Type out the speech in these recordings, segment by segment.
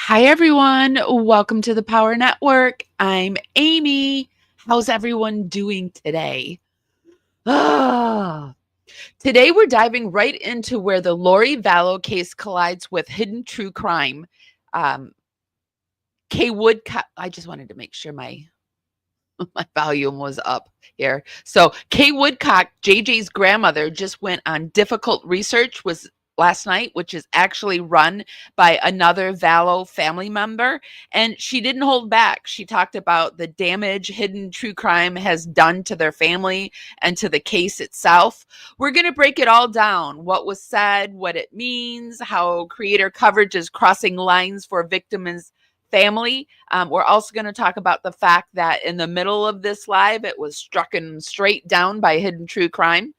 Hi, everyone. Welcome to the Power Network. I'm Amy. How's everyone doing today? Today, we're diving right into where the Lori Vallow case collides with hidden true crime. Woodcock. I just wanted to make sure my volume was up here. So Woodcock, JJ's grandmother, just went on difficult research last night, which is actually run by another Vallow family member. And she didn't hold back. She talked about the damage hidden true crime has done to their family and to the case itself. We're going to break it all down, what was said, what it means, how creator coverage is crossing lines for victims' family. We're also going to talk about the fact that in the middle of this live, it was struck straight down by hidden true crime.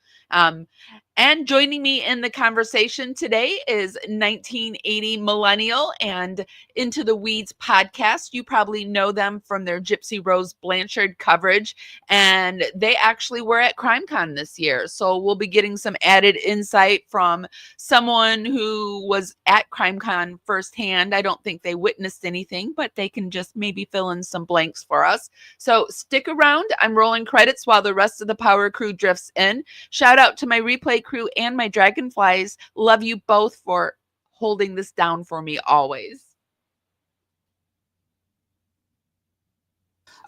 And joining me in the conversation today is 1980 Millennial and Into the Weeds podcast. You probably know them from their Gypsy Rose Blanchard coverage, and they actually were at CrimeCon this year. So we'll be getting some added insight from someone who was at CrimeCon firsthand. I don't think they witnessed anything, but they can just maybe fill in some blanks for us. So stick around. I'm rolling credits while the rest of the Power Crew drifts in. Shout out to my replay crew and my dragonflies. Love you both for holding this down for me always.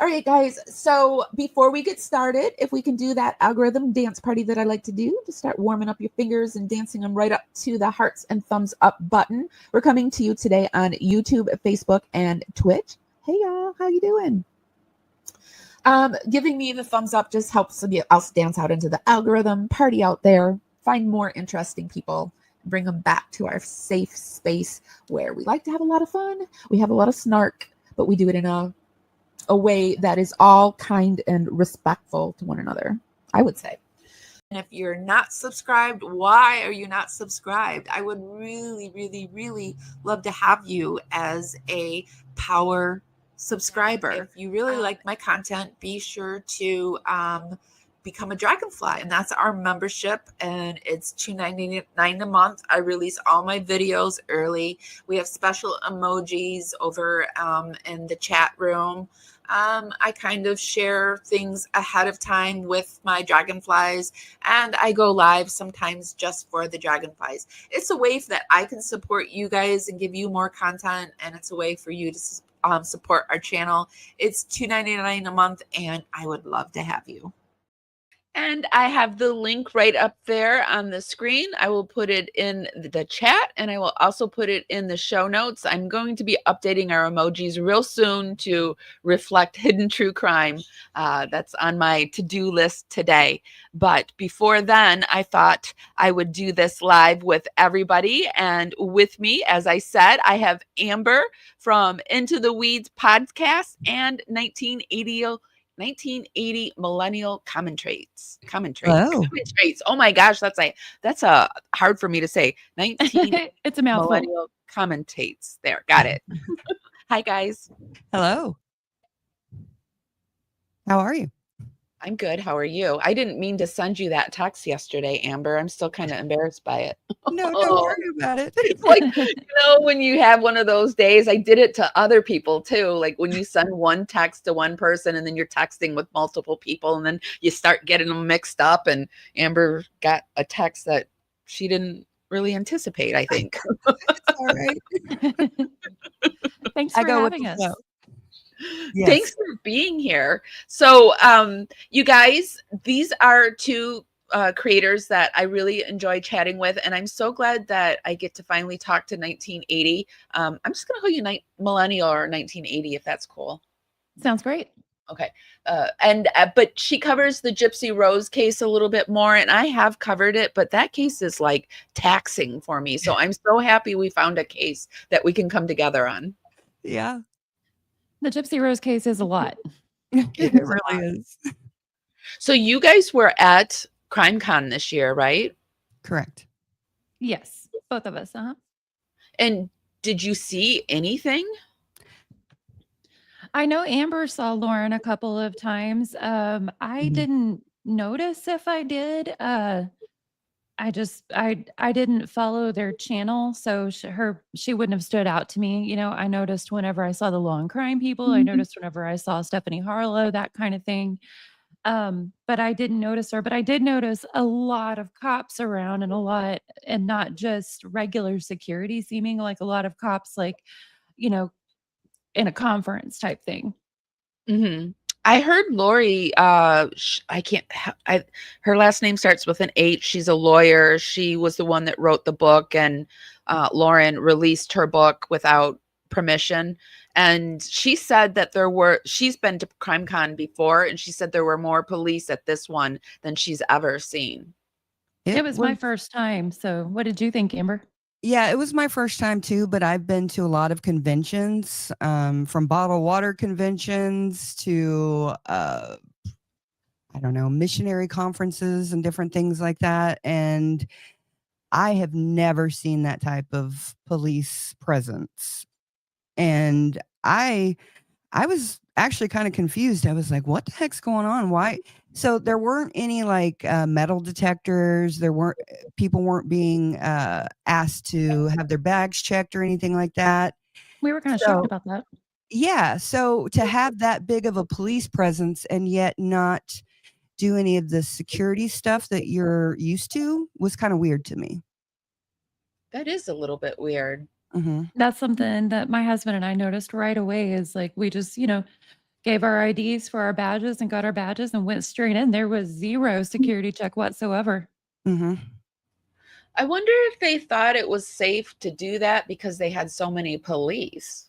All right, guys. So before we get started, if we can do that algorithm dance party that I like to do, to start warming up your fingers and dancing them right up to the hearts and thumbs up button. We're coming to you today on YouTube, Facebook, and Twitch. Hey, y'all. How you doing? Giving me the thumbs up just helps us dance out into the algorithm, party out there, find more interesting people, bring them back to our safe space where we like to have a lot of fun. We have a lot of snark, but we do it in a way that is all kind and respectful to one another, I would say. And if you're not subscribed, why are you not subscribed? I would really, really, really love to have you as a Power subscriber. If you really like my content, be sure to become a dragonfly, and that's our membership, and it's $2.99 a month. I release all my videos early. We have special emojis over in the chat room. I kind of share things ahead of time with my dragonflies, and I go live sometimes just for the dragonflies. It's a way that I can support you guys and give you more content, and it's a way for you to support our channel. It's $2.99 a month, and I would love to have you. And I have the link right up there on the screen. I will put it in the chat, and I will also put it in the show notes. I'm going to be updating our emojis real soon to reflect hidden true crime. That's on my to-do list today. But before then, I thought I would do this live with everybody. And with me, as I said, I have Amber from Into the Weeds podcast and 1980 Millennial commentates. Oh my gosh, that's a hard for me to say. 19 It's a mouthful. Millennial commentates. There, got it. Hi guys. Hello. How are you? I'm good. How are you? I didn't mean to send you that text yesterday, Amber. I'm still kind of embarrassed by it. No, don't worry about it. It's like, when you have one of those days, I did it to other people too. Like when you send one text to one person and then you're texting with multiple people and then you start getting them mixed up, and Amber got a text that she didn't really anticipate, I think. It's all right. Thanks for having us. Yes. Thanks for being here. So you guys, these are two creators that I really enjoy chatting with, and I'm so glad that I get to finally talk to 1980. I'm just going to call you Millennial or 1980 if that's cool. Sounds great. Okay. But she covers the Gypsy Rose case a little bit more, and I have covered it, but that case is like taxing for me. So I'm so happy we found a case that we can come together on. Yeah. The Gypsy Rose case is a lot. It really is. So you guys were at CrimeCon this year, right? Correct. Yes, both of us. And did you see anything? I know Amber saw Lauren a couple of times. I didn't notice if I did. I didn't follow their channel, so she wouldn't have stood out to me. I noticed whenever I saw the law and crime people, I Mhm. noticed whenever I saw Stephanie Harlow, that kind of thing. But I didn't notice her, but I did notice a lot of cops around and not just regular security, seeming like a lot of cops, like, you know, in a conference type thing. Mhm. I heard Lori, I can't, her last name starts with an H. She's a lawyer. She was the one that wrote the book, and Lauren released her book without permission. And she said that she's been to CrimeCon before, and she said there were more police at this one than she's ever seen. It It was was my first time. So what did you think, Amber? Yeah, it was my first time too, but I've been to a lot of conventions, from bottled water conventions to I don't know, missionary conferences and different things like that. And I have never seen that type of police presence. And I was actually kind of confused. I was like, what the heck's going on? Why? So there weren't any like metal detectors. People weren't being asked to have their bags checked or anything like that. We were kind of shocked So about that. yeah, so to have that big of a police presence and yet not do any of the security stuff that you're used to was kind of weird to me. That is a little bit weird. Hmm. That's something that my husband and I noticed right away is like we just, gave our IDs for our badges and got our badges and went straight in. There was zero security check whatsoever. Hmm. I wonder if they thought it was safe to do that because they had so many police.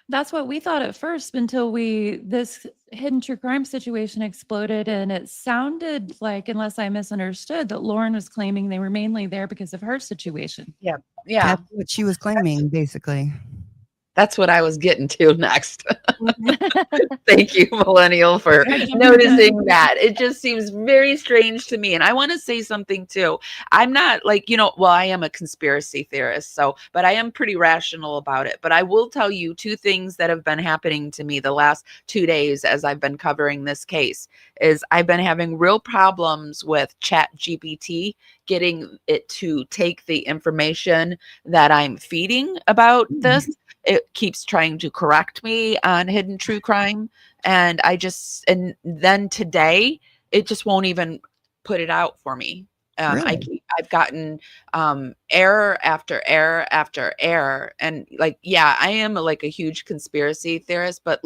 That's what we thought at first until this hidden true crime situation exploded. And it sounded like, unless I misunderstood, that Lauren was claiming they were mainly there because of her situation. Yeah. Yeah. That's what she was claiming, basically. That's what I was getting to next. Mhm. Thank you, Millennial, for I jumped the gun. noticing that. It just seems very strange to me. And I want to say something too. I'm not like, well, I am a conspiracy theorist, but I am pretty rational about it. But I will tell you two things that have been happening to me the last 2 days as I've been covering this case is I've been having real problems with Chat GPT, getting it to take the information that I'm feeding about this. It keeps trying to correct me on hidden true crime. And and then today it just won't even put it out for me. Really? I've gotten error after error after error. And like, yeah, I am like a huge conspiracy theorist, but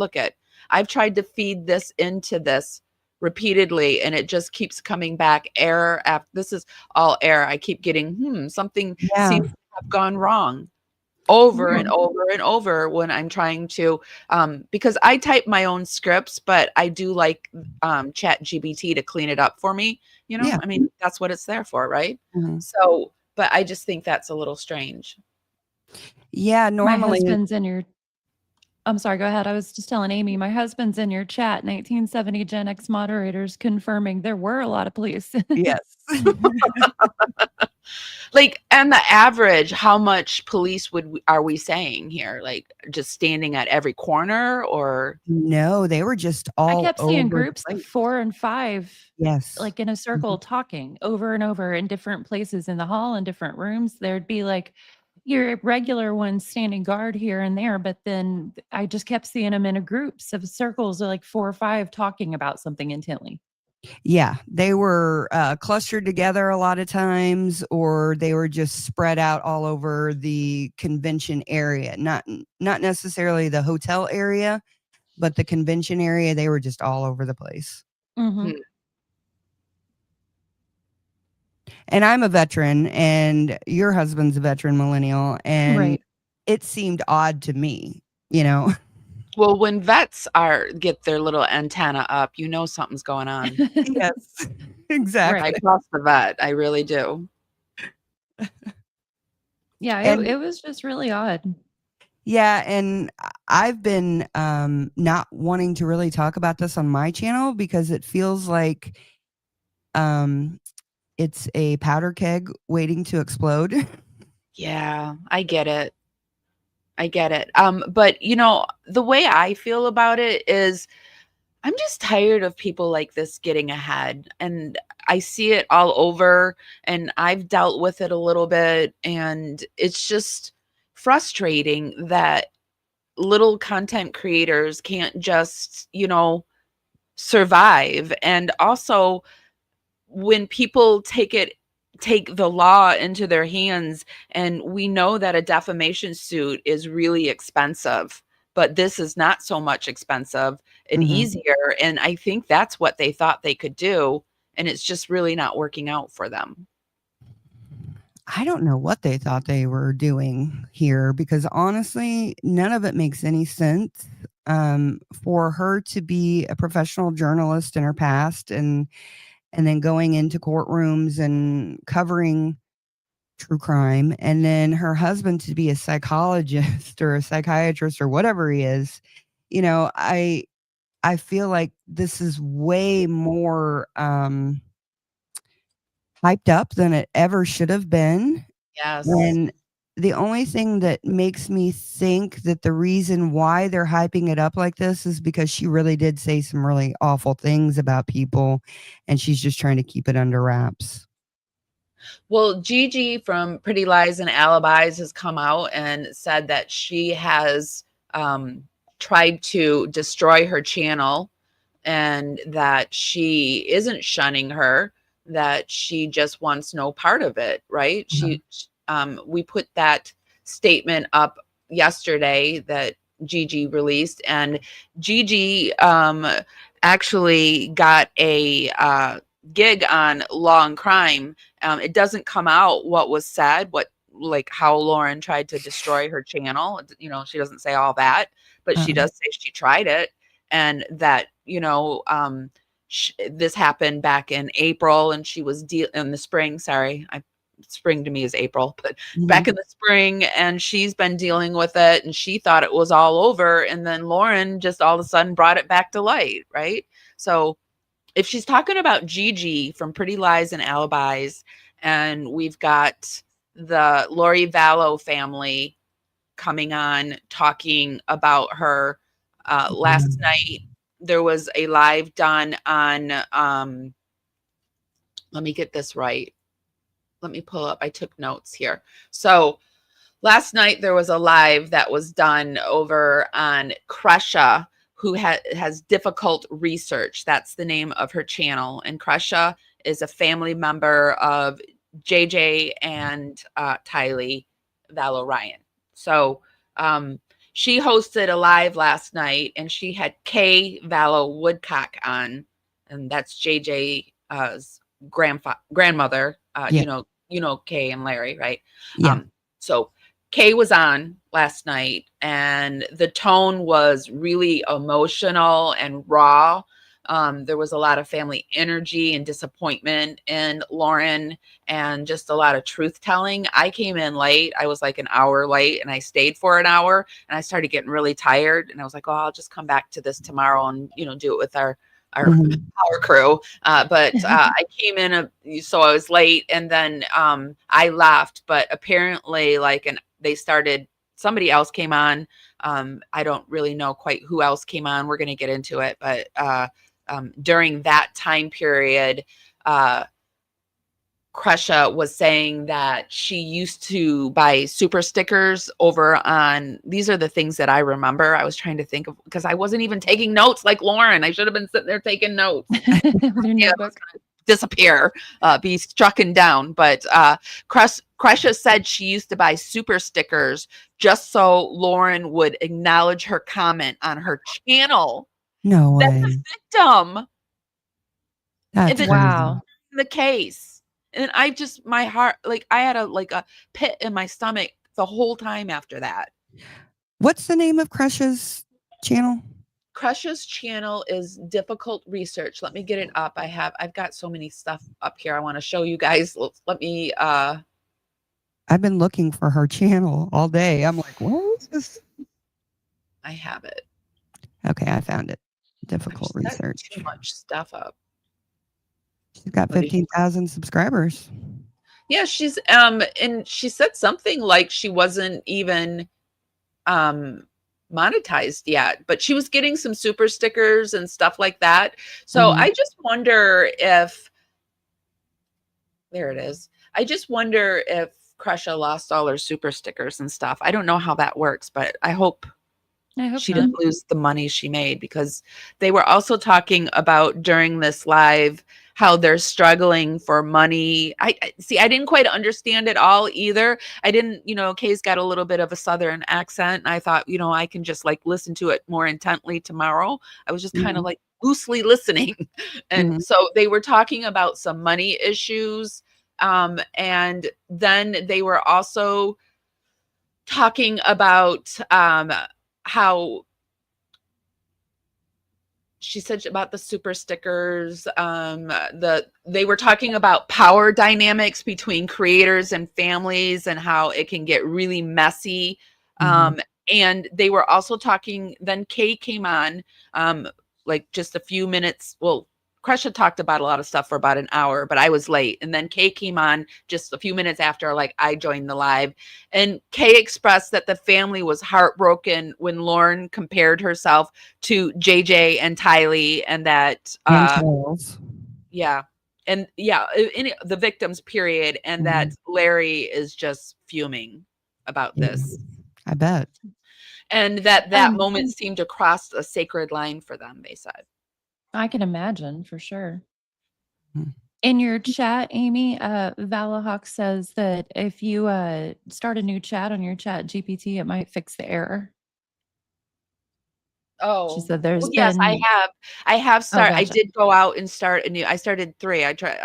I've tried to feed this into this repeatedly and it just keeps coming back error after this is all error. I keep getting something Yeah. seems to have gone wrong over and Weird. over and over when I'm trying to because I type my own scripts, but I do like Chat GBT to clean it up for me. Yeah. I mean, that's what it's there for, right? Mhm. So, but I just think that's a little strange. Yeah, My normally husband's in your I'm sorry, go ahead. I was just telling Amy, my husband's in your chat, 1970 Gen X moderators confirming there were a lot of police. yes. Like, and the average, how much police are we saying here? Like, just standing at every corner, or No, they were just I all kept seeing over the groups of place. 4 and 5, Yes. like in a circle Mhm. talking over and over in different places in the hall, in different rooms. There'd be like your regular ones standing guard here and there, but then I just kept seeing them in a groups of circles of like 4 or 5 talking about something intently. Yeah, they were clustered together a lot of times, or they were just spread out all over the convention area. Not necessarily the hotel area, but the convention area. They were just all over the place. Mhm. Hmm. And I'm a veteran, and your husband's a veteran millennial, and Right. it seemed odd to me, you know. Well, when vets get their little antenna up, something's going on. Yes, I exactly. Right. trust the vet. I really do. Yeah, And it was just really odd. yeah, and I've been not wanting to really talk about this on my channel because it feels like um it's a powder keg waiting to explode. Yeah, I get it. I get it. But the way I feel about it is I'm just tired of people like this getting ahead, and I see it all over, and I've dealt with it a little bit, and it's just frustrating that little content creators can't just, survive. And also, when people take the law into their hands, and we know that a defamation suit is really expensive, but this is not so much expensive and easier, and I think that's what they thought they could do, and it's just really not working out for them. I don't know what they thought they were doing here, because honestly, none of it makes any sense. For her to be a professional journalist in her past, and then going into courtrooms and covering true crime, and then her husband to be a psychologist or a psychiatrist or whatever he is, I feel like this is way more hyped up than it ever should have been. Yes. And the only thing that makes me think that the reason why they're hyping it up like this is because she really did say some really awful things about people, and she's just trying to keep it under wraps. Well, Gigi from Pretty Lies and Alibis has come out and said that she has tried to destroy her channel, and that she isn't shunning her, that she just wants no part of it, right? We put that statement up yesterday that Gigi released, and Gigi actually got a gig on Law and Crime. It doesn't come out what was said, how Lauren tried to destroy her channel. She doesn't say all that, but she does say she tried it, and that this happened back in April, and she was in the spring. Sorry, spring to me is April, but back in the spring, and she's been dealing with it, and she thought it was all over, and then Lauren just all of a sudden brought it back to light, right? So if she's talking about Gigi from Pretty Lies and Alibis, and we've got the Lori Vallow family coming on talking about her, last night there was a live done on, let me get this right. Let me pull up. I took notes here. So last night there was a live that was done over on Kresha, who has Difficult Research. That's the name of her channel. And Kresha is a family member of JJ and Tylee Ryan. So she hosted a live last night, and she had Kay Vallow Woodcock on, and that's JJ's grandmother. Kay and Larry, right? Yeah. So Kay was on last night, and the tone was really emotional and raw. There was a lot of family energy and disappointment in Lauren, and just a lot of truth telling. I came in late. I was like an hour late, and I stayed for an hour, and I started getting really tired, and I was like, oh, I'll just come back to this tomorrow and, do it with our PWR Crew. But I came in, so I was late, and then I left, but apparently somebody else came on. I don't really know quite who else came on. We're going to get into it. But during that time period, Kresha was saying that she used to buy super stickers over on, these are the things that I remember. I was trying to think of, because I wasn't even taking notes like Lauren. I should have been sitting there taking notes. Disappear, be strucken down. But Kresha said she used to buy super stickers just so Lauren would acknowledge her comment on her channel. No way. That's a victim. That's wow. The case. And I just, my heart, I had a pit in my stomach the whole time after that. What's the name of Kresha's channel? Kresha's channel is Difficult Research. Let me get it up. I've got so many stuff up here I want to show you guys. Let me I've been looking for her channel all day. I'm like, what is this? I have it. Okay, I found it. Difficult Research. Too much stuff up. She's got 15,000 subscribers. Yeah, she's and she said something like she wasn't even monetized yet, but she was getting some super stickers and stuff like that. So I just wonder if, there it is. I just wonder if Crusha lost all her super stickers and stuff. I don't know how that works, but I hope she not. didn't lose the money she made, because they were also talking about during this live how they're struggling for money. I see, I didn't quite understand it all either. I didn't, Kay's got a little bit of a Southern accent, and I thought, I can just like listen to it more intently tomorrow. I was just kind of like loosely listening. And so they were talking about some money issues. And then they were also talking about how she said about the super stickers. They were talking about power dynamics between creators and families and how it can get really messy. And they were also talking, then Kay came on like just a few minutes. Well, Crusha talked about a lot of stuff for about an hour, but I was late. And then Kay came on just a few minutes after, like, I joined the live. And Kay expressed that the family was heartbroken when Lauren compared herself to JJ and Tylee, and that the victims, period, and that Larry is just fuming about this. I bet. And that moment seemed to cross a sacred line for them, they said. I can imagine, for sure. In your chat, Amy, Valahawk says that if you start a new chat on your chat GPT, it might fix the error. Oh, she said there's been... yes, I have started. Gotcha. I did go out and start a new. I started 3. I tried.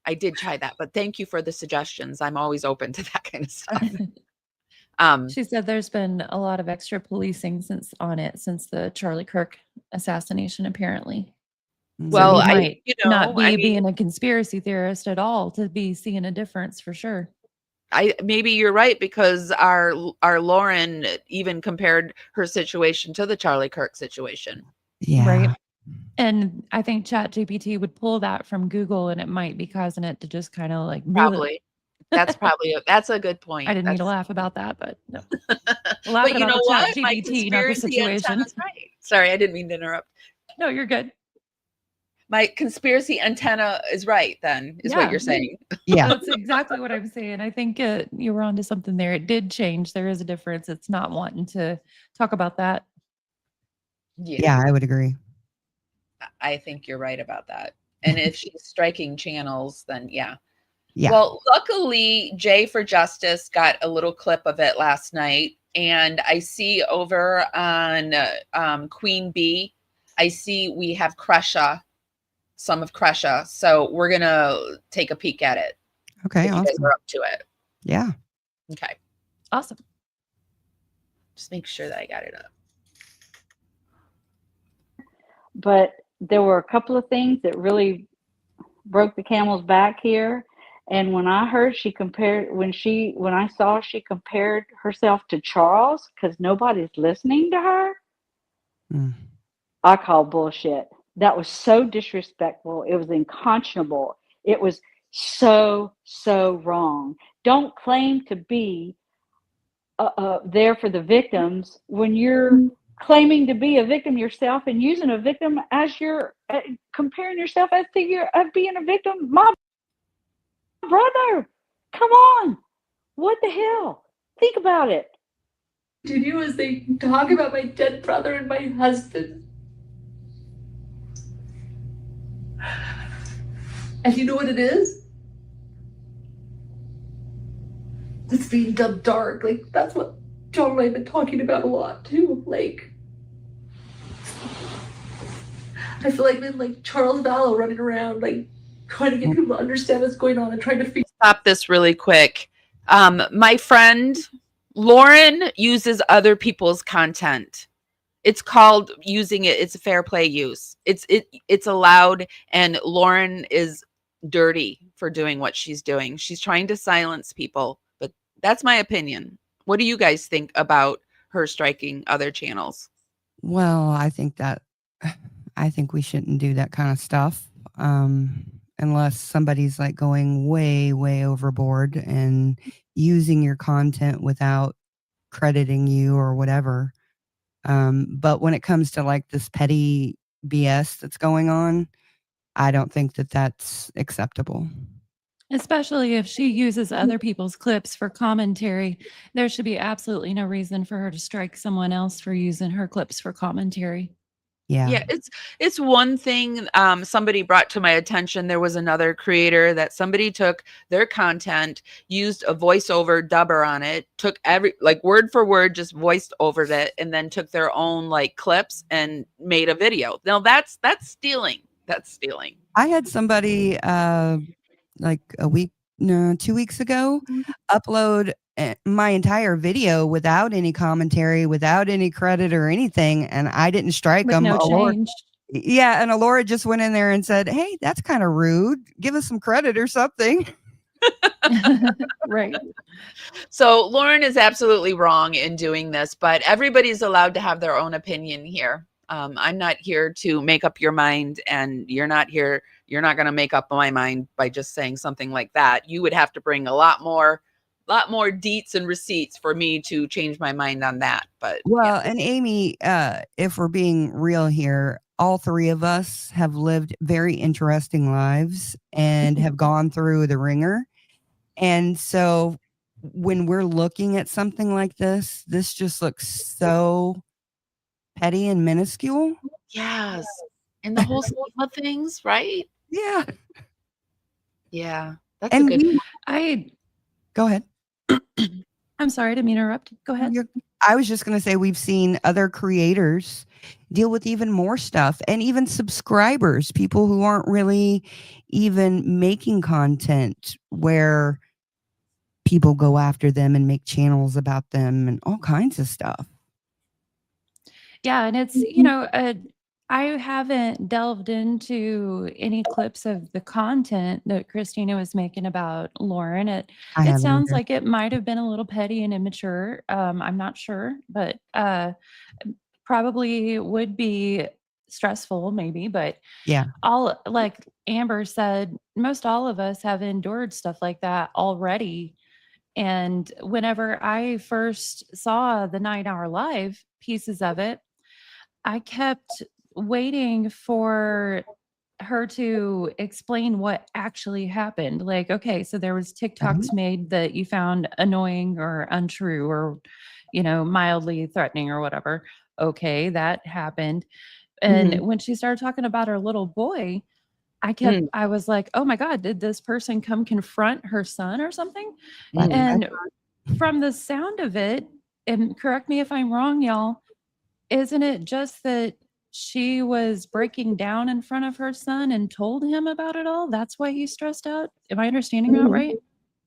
I did try that, but thank you for the suggestions. I'm always open to that kind of stuff. She said there's been a lot of extra policing since the Charlie Kirk assassination, apparently. Well, so might not be being a conspiracy theorist at all to be seeing a difference, for sure. Maybe you're right, because our Lauren even compared her situation to the Charlie Kirk situation. Yeah. Right. And I think ChatGPT would pull that from Google, and it might be causing it to just kind of like probably. That's a good point. I didn't mean to laugh about that, but no. But you know what? My GPT, not the situation. Right. Sorry, I didn't mean to interrupt. No, you're good. My conspiracy antenna is right, then, is what you're saying. Yeah. That's exactly what I'm saying. I think you were onto something there. It did change. There is a difference. It's not wanting to talk about that. Yeah, I would agree. I think you're right about that. And if she's striking channels, then yeah. Yeah. Well, luckily, Jay for Justice got a little clip of it last night. And I see over on Queen Bee, I see we have Crusha, some of Crusha. So we're going to take a peek at it. Okay, if awesome. You guys are up to it. Yeah. Okay. Awesome. Just make sure that I got it up. But there were a couple of things that really broke the camel's back here. And when I heard when I saw she compared herself to Charles, because nobody's listening to her, I call bullshit. That was so disrespectful. It was unconscionable. It was so wrong. Don't claim to be there for the victims when you're claiming to be a victim yourself and using a victim as your comparing yourself as figure of being a victim. My brother, come on. What the hell? Think about it. To do as they talk about my dead brother and my husband. And you know what it is? It's being done dark. Like, that's what John and I have been talking about a lot too. Like, I feel like I'm like Charles Vallow running around, like trying to get people to understand what's going on and trying to figure. Stop this really quick. My friend Lauren uses other people's content. It's called using it. It's a fair play use. It's allowed, and Lauren is dirty for doing what she's doing. She's trying to silence people, but that's my opinion. What do you guys think about her striking other channels? Well, I think we shouldn't do that kind of stuff unless somebody's like going way overboard and using your content without crediting you or whatever. But when it comes to like this petty BS that's going on, I don't think that that's acceptable. Especially if she uses other people's clips for commentary. There should be absolutely no reason for her to strike someone else for using her clips for commentary. Yeah, it's one thing. Somebody brought to my attention, there was another creator that somebody took their content, used a voiceover dubber on it, took every like word for word, just voiced over it, and then took their own like clips and made a video. Now that's stealing. That's stealing. I had somebody like 2 weeks ago upload my entire video without any commentary, without any credit or anything, and I didn't strike With them. no change. Yeah, and Alora just went in there and said, "Hey, that's kind of rude. Give us some credit or something." Right. So Lauren is absolutely wrong in doing this, but everybody's allowed to have their own opinion here. I'm not here to make up your mind, and you're not going to make up my mind by just saying something like that. You would have to bring a lot more deets and receipts for me to change my mind on that. But well, and Amy, if we're being real here, all three of us have lived very interesting lives and have gone through the ringer. And so when we're looking at something like this just looks so petty and minuscule. Yes. And the whole scheme of things, right? Yeah. Yeah. That's And a good go ahead. I'm sorry to interrupt. Go ahead. I was just going to say we've seen other creators deal with even more stuff, and even subscribers, people who aren't really even making content, where people go after them and make channels about them and all kinds of stuff. Yeah, and it's, I haven't delved into any clips of the content that Christina was making about Lauren. It sounds like it might have been a little petty and immature. I'm not sure, but probably would be stressful maybe, but yeah, all, like Amber said, most all of us have endured stuff like that already. And whenever I first saw the 9-hour live pieces of it, I kept waiting for her to explain what actually happened. Like, okay, so there was TikToks made that you found annoying or untrue or, mildly threatening or whatever. Okay, that happened. And when she started talking about her little boy, I was like, oh my God, did this person come confront her son or something? And from the sound of it, and correct me if I'm wrong, y'all, isn't it just that she was breaking down in front of her son and told him about it all? That's why he's stressed out? Am I understanding that right?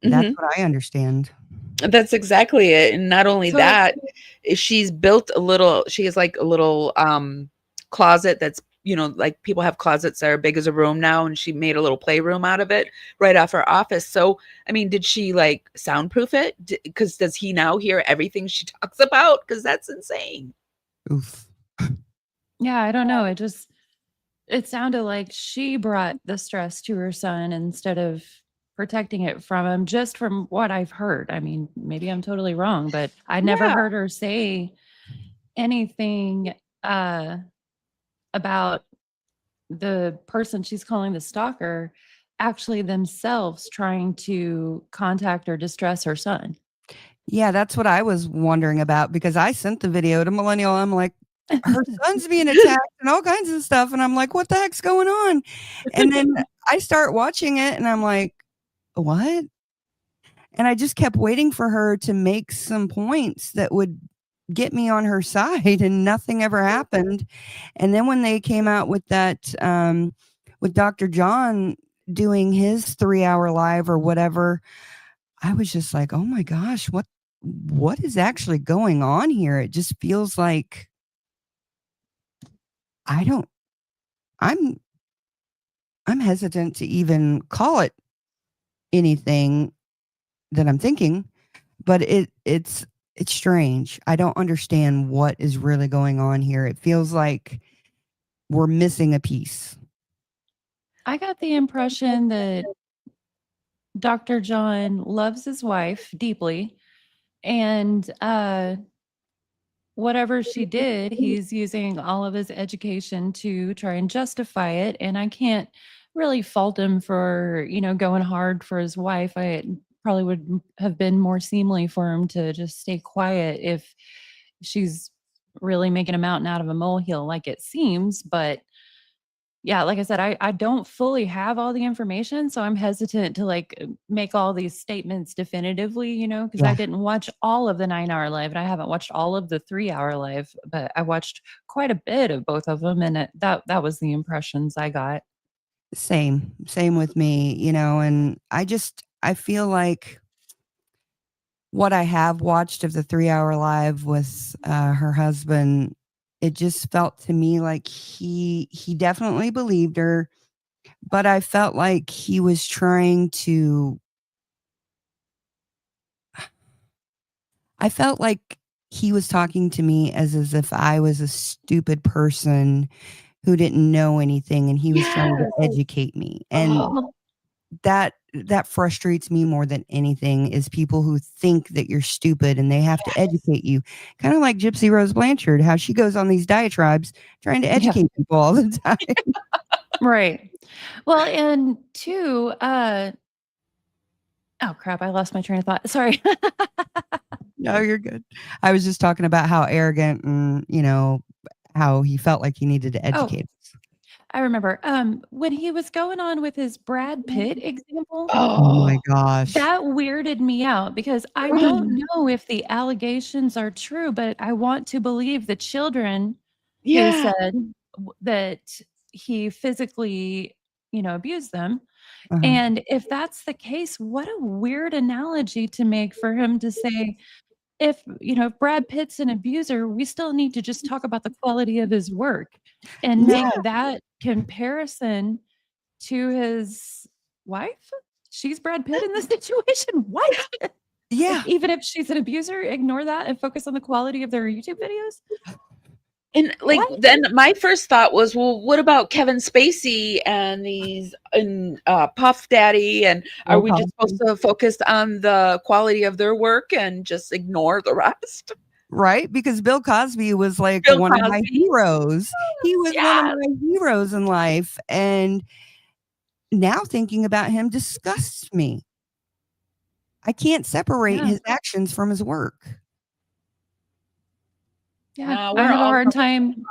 That's what I understand. That's exactly it. And not only that, she's built she has like a little closet that's, like people have closets that are big as a room now, and she made a little playroom out of it right off her office. So, I mean, did she like soundproof it? Because does he now hear everything she talks about? Because that's insane. Oof. Yeah, I don't know. It sounded like she brought the stress to her son instead of protecting it from him, just from what I've heard. I mean, maybe I'm totally wrong, but I never heard her say anything about the person she's calling the stalker actually themselves trying to contact or distress her son. Yeah, that's what I was wondering about, because I sent the video to Millennial. I'm like, her son's being attacked and all kinds of stuff. And I'm like, what the heck's going on? And then I start watching it and I'm like, what? And I just kept waiting for her to make some points that would get me on her side, and nothing ever happened. And then when they came out with that, with Dr. John doing his 3-hour live or whatever, I was just like, oh my gosh, what is actually going on here? It just feels like I'm hesitant to even call it anything that I'm thinking, but it's strange. I don't understand what is really going on here. It feels like we're missing a piece. I got the impression that Dr. John loves his wife deeply And whatever she did, he's using all of his education to try and justify it. And I can't really fault him for, going hard for his wife. I probably would have been more seemly for him to just stay quiet if she's really making a mountain out of a molehill like it seems. But yeah, like I said, I don't fully have all the information, so I'm hesitant to make all these statements definitively, because I didn't watch all of the 9-hour live and I haven't watched all of the 3-hour live, but I watched quite a bit of both of them, and that was the impressions I got. Same with me, and I feel like what I have watched of the 3-hour live with her husband, it just felt to me like he definitely believed her, but I felt like he was trying to. I felt like he was talking to me as if I was a stupid person who didn't know anything, and he was trying to educate me. And that frustrates me more than anything, is people who think that you're stupid and they have to educate you. Kind of like Gypsy Rose Blanchard, how she goes on these diatribes trying to educate people all the time. Right. Well, and two, oh crap, I lost my train of thought. Sorry. No, you're good. I was just talking about how arrogant and, how he felt like he needed to educate us. I remember when he was going on with his Brad Pitt example. Oh my gosh. That weirded me out because I don't know if the allegations are true, but I want to believe the children who said that he physically, abused them. And if that's the case, what a weird analogy to make for him to say, if Brad Pitt's an abuser, we still need to just talk about the quality of his work and make that comparison to his wife. She's Brad Pitt in this situation. What? Yeah. Even if she's an abuser, ignore that and focus on the quality of their YouTube videos. And then my first thought was, well, what about Kevin Spacey and Puff Daddy? And are we just supposed to focus on the quality of their work and just ignore the rest? Right? Because Bill Cosby was one of my heroes. He was one of my heroes in life. And now thinking about him disgusts me. I can't separate his actions from his work. Yeah, I have a hard time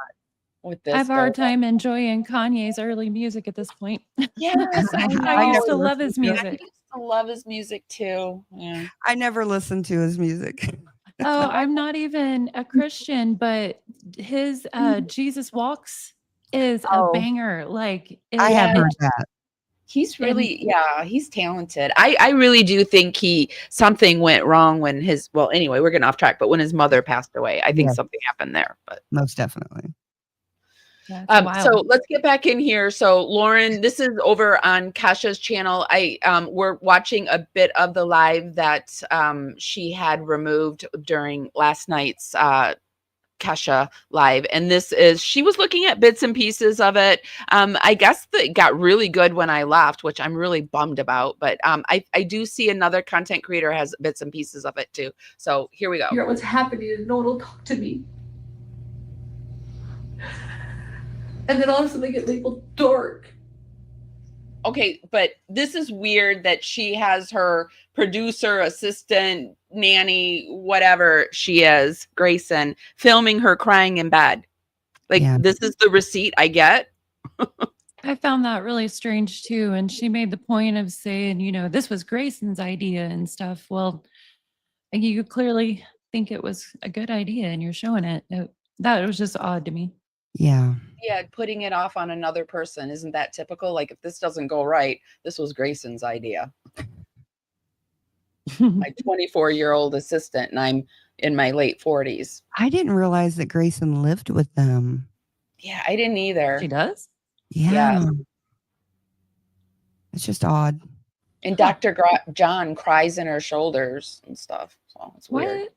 with this. I have a hard time enjoying Kanye's early music at this point. Yes, I used to love his music. I used to love his music too. Yeah. I never listened to his music. Oh, I'm not even a Christian, but his Jesus Walks is a banger. I have heard that. He's really, he's talented. I really do think something went wrong when anyway, we're getting off track, but when his mother passed away, I think something happened there. But most definitely. So let's get back in here. So Lauren, this is over on Kasha's channel. We're watching a bit of the live that she had removed during last night's Kasha live, and she was looking at bits and pieces of it. I guess it got really good when I left, which I'm really bummed about, but I do see another content creator has bits and pieces of it too. So here we go. Figure out what's happening and no one will talk to me. And then all of a sudden they get labeled dark. Okay, but this is weird that she has her producer, assistant, nanny, whatever she is, Grayson, filming her crying in bed. This is the receipt I get. I found that really strange too. And she made the point of saying, this was Grayson's idea and stuff. Well, you clearly think it was a good idea and you're showing it. That was just odd to me. Yeah. Yeah, putting it off on another person. Isn't that typical? If this doesn't go right, this was Grayson's idea. My 24-year-old assistant, and I'm in my late 40s. I didn't realize that Grayson lived with them. Yeah, I didn't either. She does? Yeah. It's just odd. And Dr. John cries in her shoulders and stuff. So it's weird. What?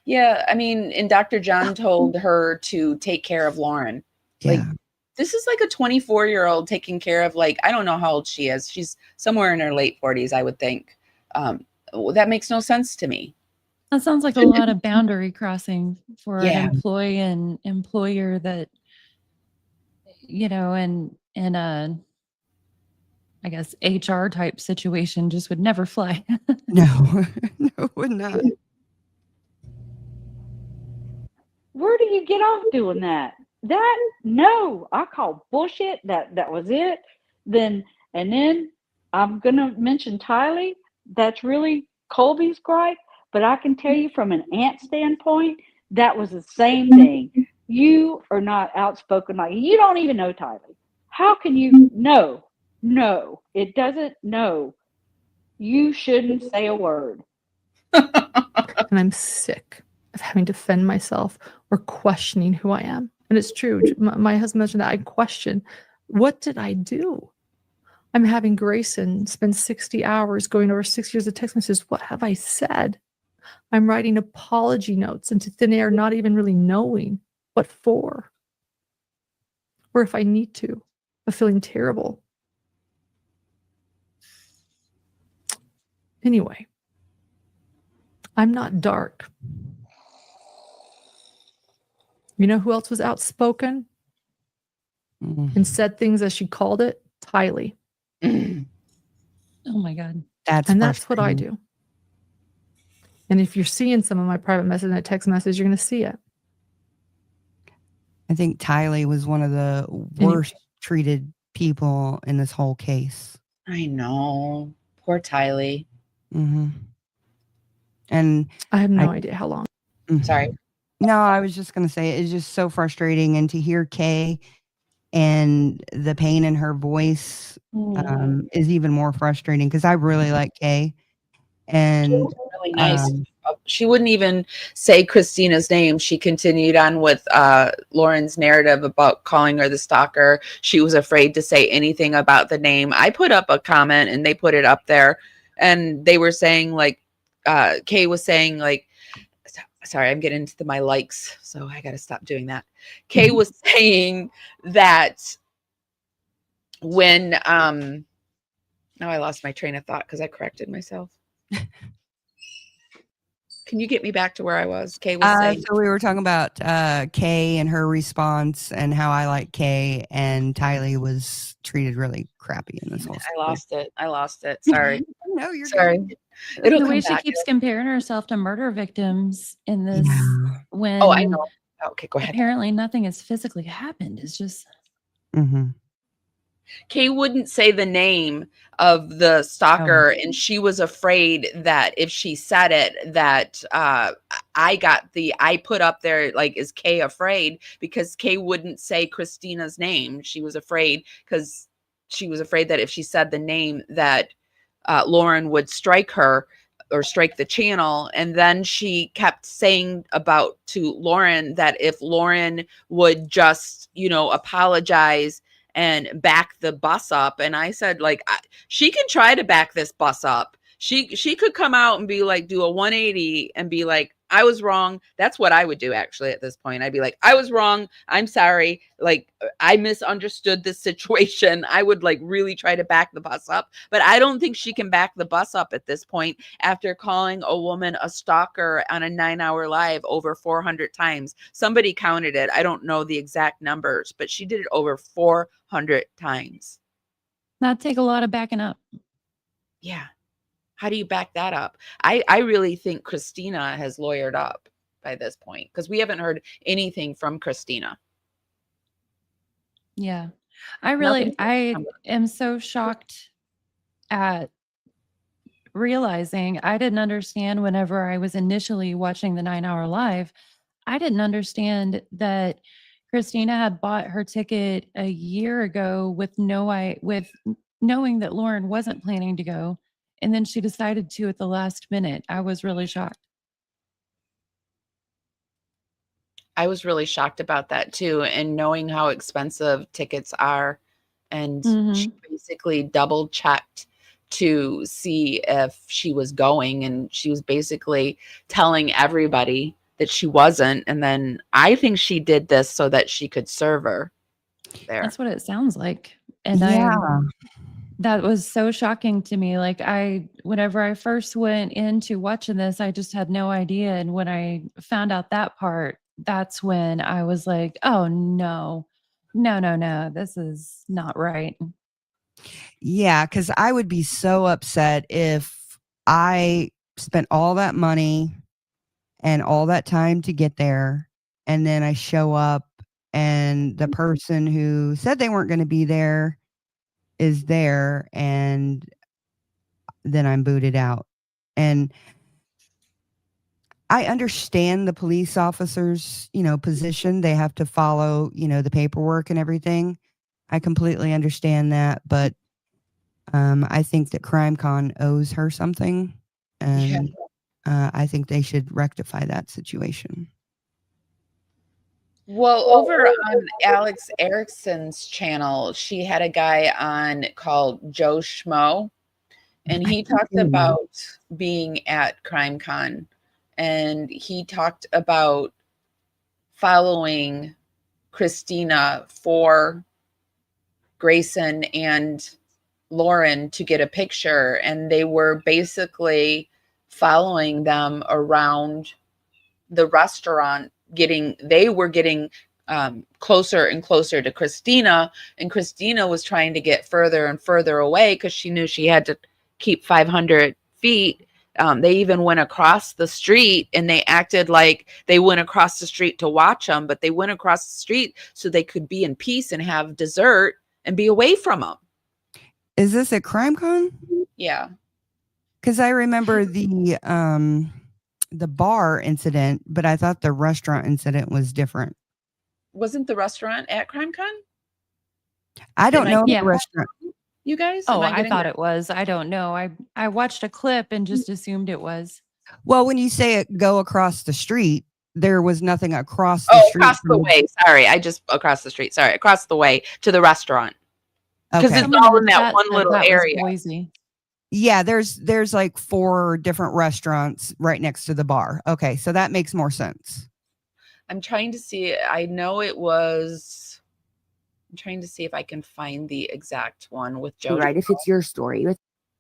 Yeah, and Dr. John told her to take care of Lauren. This is a 24-year-old taking care of I don't know how old she is. She's somewhere in her late 40s, I would think. That makes no sense to me. That sounds like a lot of boundary crossing for an Yeah. employee and employer that, you know, and in a, I guess, HR type situation just would never fly. No, no, would not. Where do you get off doing that? No, I call bullshit. That was it. Then I'm gonna mention Tylee. That's really Colby's gripe, but I can tell you from an aunt standpoint, that was the same thing. You are not outspoken like you don't even know Tylee. How can you? No, it doesn't. No, you shouldn't say a word. And I'm sick of having to defend myself or questioning who I am. And it's true. My husband mentioned that I question, what did I do? I'm having Grayson spend 60 hours going over 6 years of text messages. What have I said? I'm writing apology notes into thin air, not even really knowing what for. Or if I need to, of feeling terrible. Anyway, I'm not dark. You know who else was outspoken and said things as she called it? Tylee. Oh my God. That's what I do. And if you're seeing some of my private message and text message, you're going to see it. I think Tylee was one of the worst treated people in this whole case. I know. Poor Tylee. Mm-hmm. And I have no idea how long. Sorry. No, I was just going to say it's just so frustrating. And to hear Kay and the pain in her voice is even more frustrating because I really like Kay. And she was really nice. She wouldn't even say Christina's name. She continued on with Lauren's narrative about calling her the stalker. She was afraid to say anything about the name. I put up a comment and they put it up there and they were saying like, Kay was saying like, sorry, I'm getting into my likes, so I got to stop doing that. Kay was saying that when, now I lost my train of thought because I corrected myself. Can you get me back to where I was? Kay was saying. So we were talking about Kay and her response and how I like Kay, and Tylee was treated really crappy in this whole situation. I lost it. Sorry. No, you're sorry. good. It'll The come way she back. keeps comparing herself to murder victims in this, when Oh, I know. Okay, go ahead. apparently nothing has physically happened. It's just. Mm-hmm. Kay wouldn't say the name of the stalker, and she was afraid that if she said it, that I put up there like, is Kay afraid? Because Kay wouldn't say Christina's name. She was afraid because she was afraid that if she said the name that Lauren would strike her or strike the channel. And then she kept saying to Lauren that if Lauren would just, apologize and back the bus up. And I said, like, she can try to back this bus up. She could come out and be like, do a 180 and be like, I was wrong. That's what I would do actually at this point. I'd be like, I was wrong. I'm sorry. Like, I misunderstood this situation. I would like really try to back the bus up, but I don't think she can back the bus up at this point after calling a woman a stalker on a 9-hour live over 400 times. Somebody counted it. I don't know the exact numbers, but she did it over 400 times. That'd take a lot of backing up. Yeah. How do you back that up? I really think Christina has lawyered up by this point because we haven't heard anything from Christina. Yeah. I am so shocked at realizing I didn't understand whenever I was initially watching the 9-hour live. I didn't understand that Christina had bought her ticket a year ago with knowing that Lauren wasn't planning to go. And then she decided to at the last minute. I was really shocked. I was really shocked about that too. And knowing how expensive tickets are. And she basically double checked to see if she was going. And she was basically telling everybody that she wasn't. And then I think she did this so that she could serve her there. That's what it sounds like. And yeah. That was so shocking to me. Like whenever I first went into watching this, I just had no idea. And when I found out that part, that's when I was like, oh no, no, this is not right. Yeah, because I would be so upset if I spent all that money and all that time to get there, and then I show up and the person who said they weren't going to be there is there, and then I'm booted out. And I understand the police officers, position. They have to follow, the paperwork and everything. I completely understand that, but I think that CrimeCon owes her something, and I think they should rectify that situation. Well, over on Alex Erickson's channel, she had a guy on called Joe Schmo, and he talked about being at CrimeCon, and he talked about following Christina for Grayson and Lauren to get a picture, and they were basically following them around the restaurant. They were getting closer and closer to Christina, and Christina was trying to get further and further away because she knew she had to keep 500 feet. They even went across the street, and they acted like they went across the street to watch them, but they went across the street so they could be in peace and have dessert and be away from them. Is this at CrimeCon? Yeah. Because I remember the bar incident, but I thought the restaurant incident was different. Wasn't the restaurant at CrimeCon? I don't know Yeah. the restaurant. You guys? Oh, I thought it was. I don't know. I watched a clip and just assumed it was. Well, when you say it go across the street, there was nothing across the street. Across the way. Sorry, across the street. Sorry, across the way to the restaurant. Because Okay. it's all in that one little area. Boise. Yeah, there's like 4 different restaurants right next to the bar. Okay, so that makes more sense. I'm trying to see. I know it was. I'm trying to see if I can find the exact one with Joe. Right, if it's your story.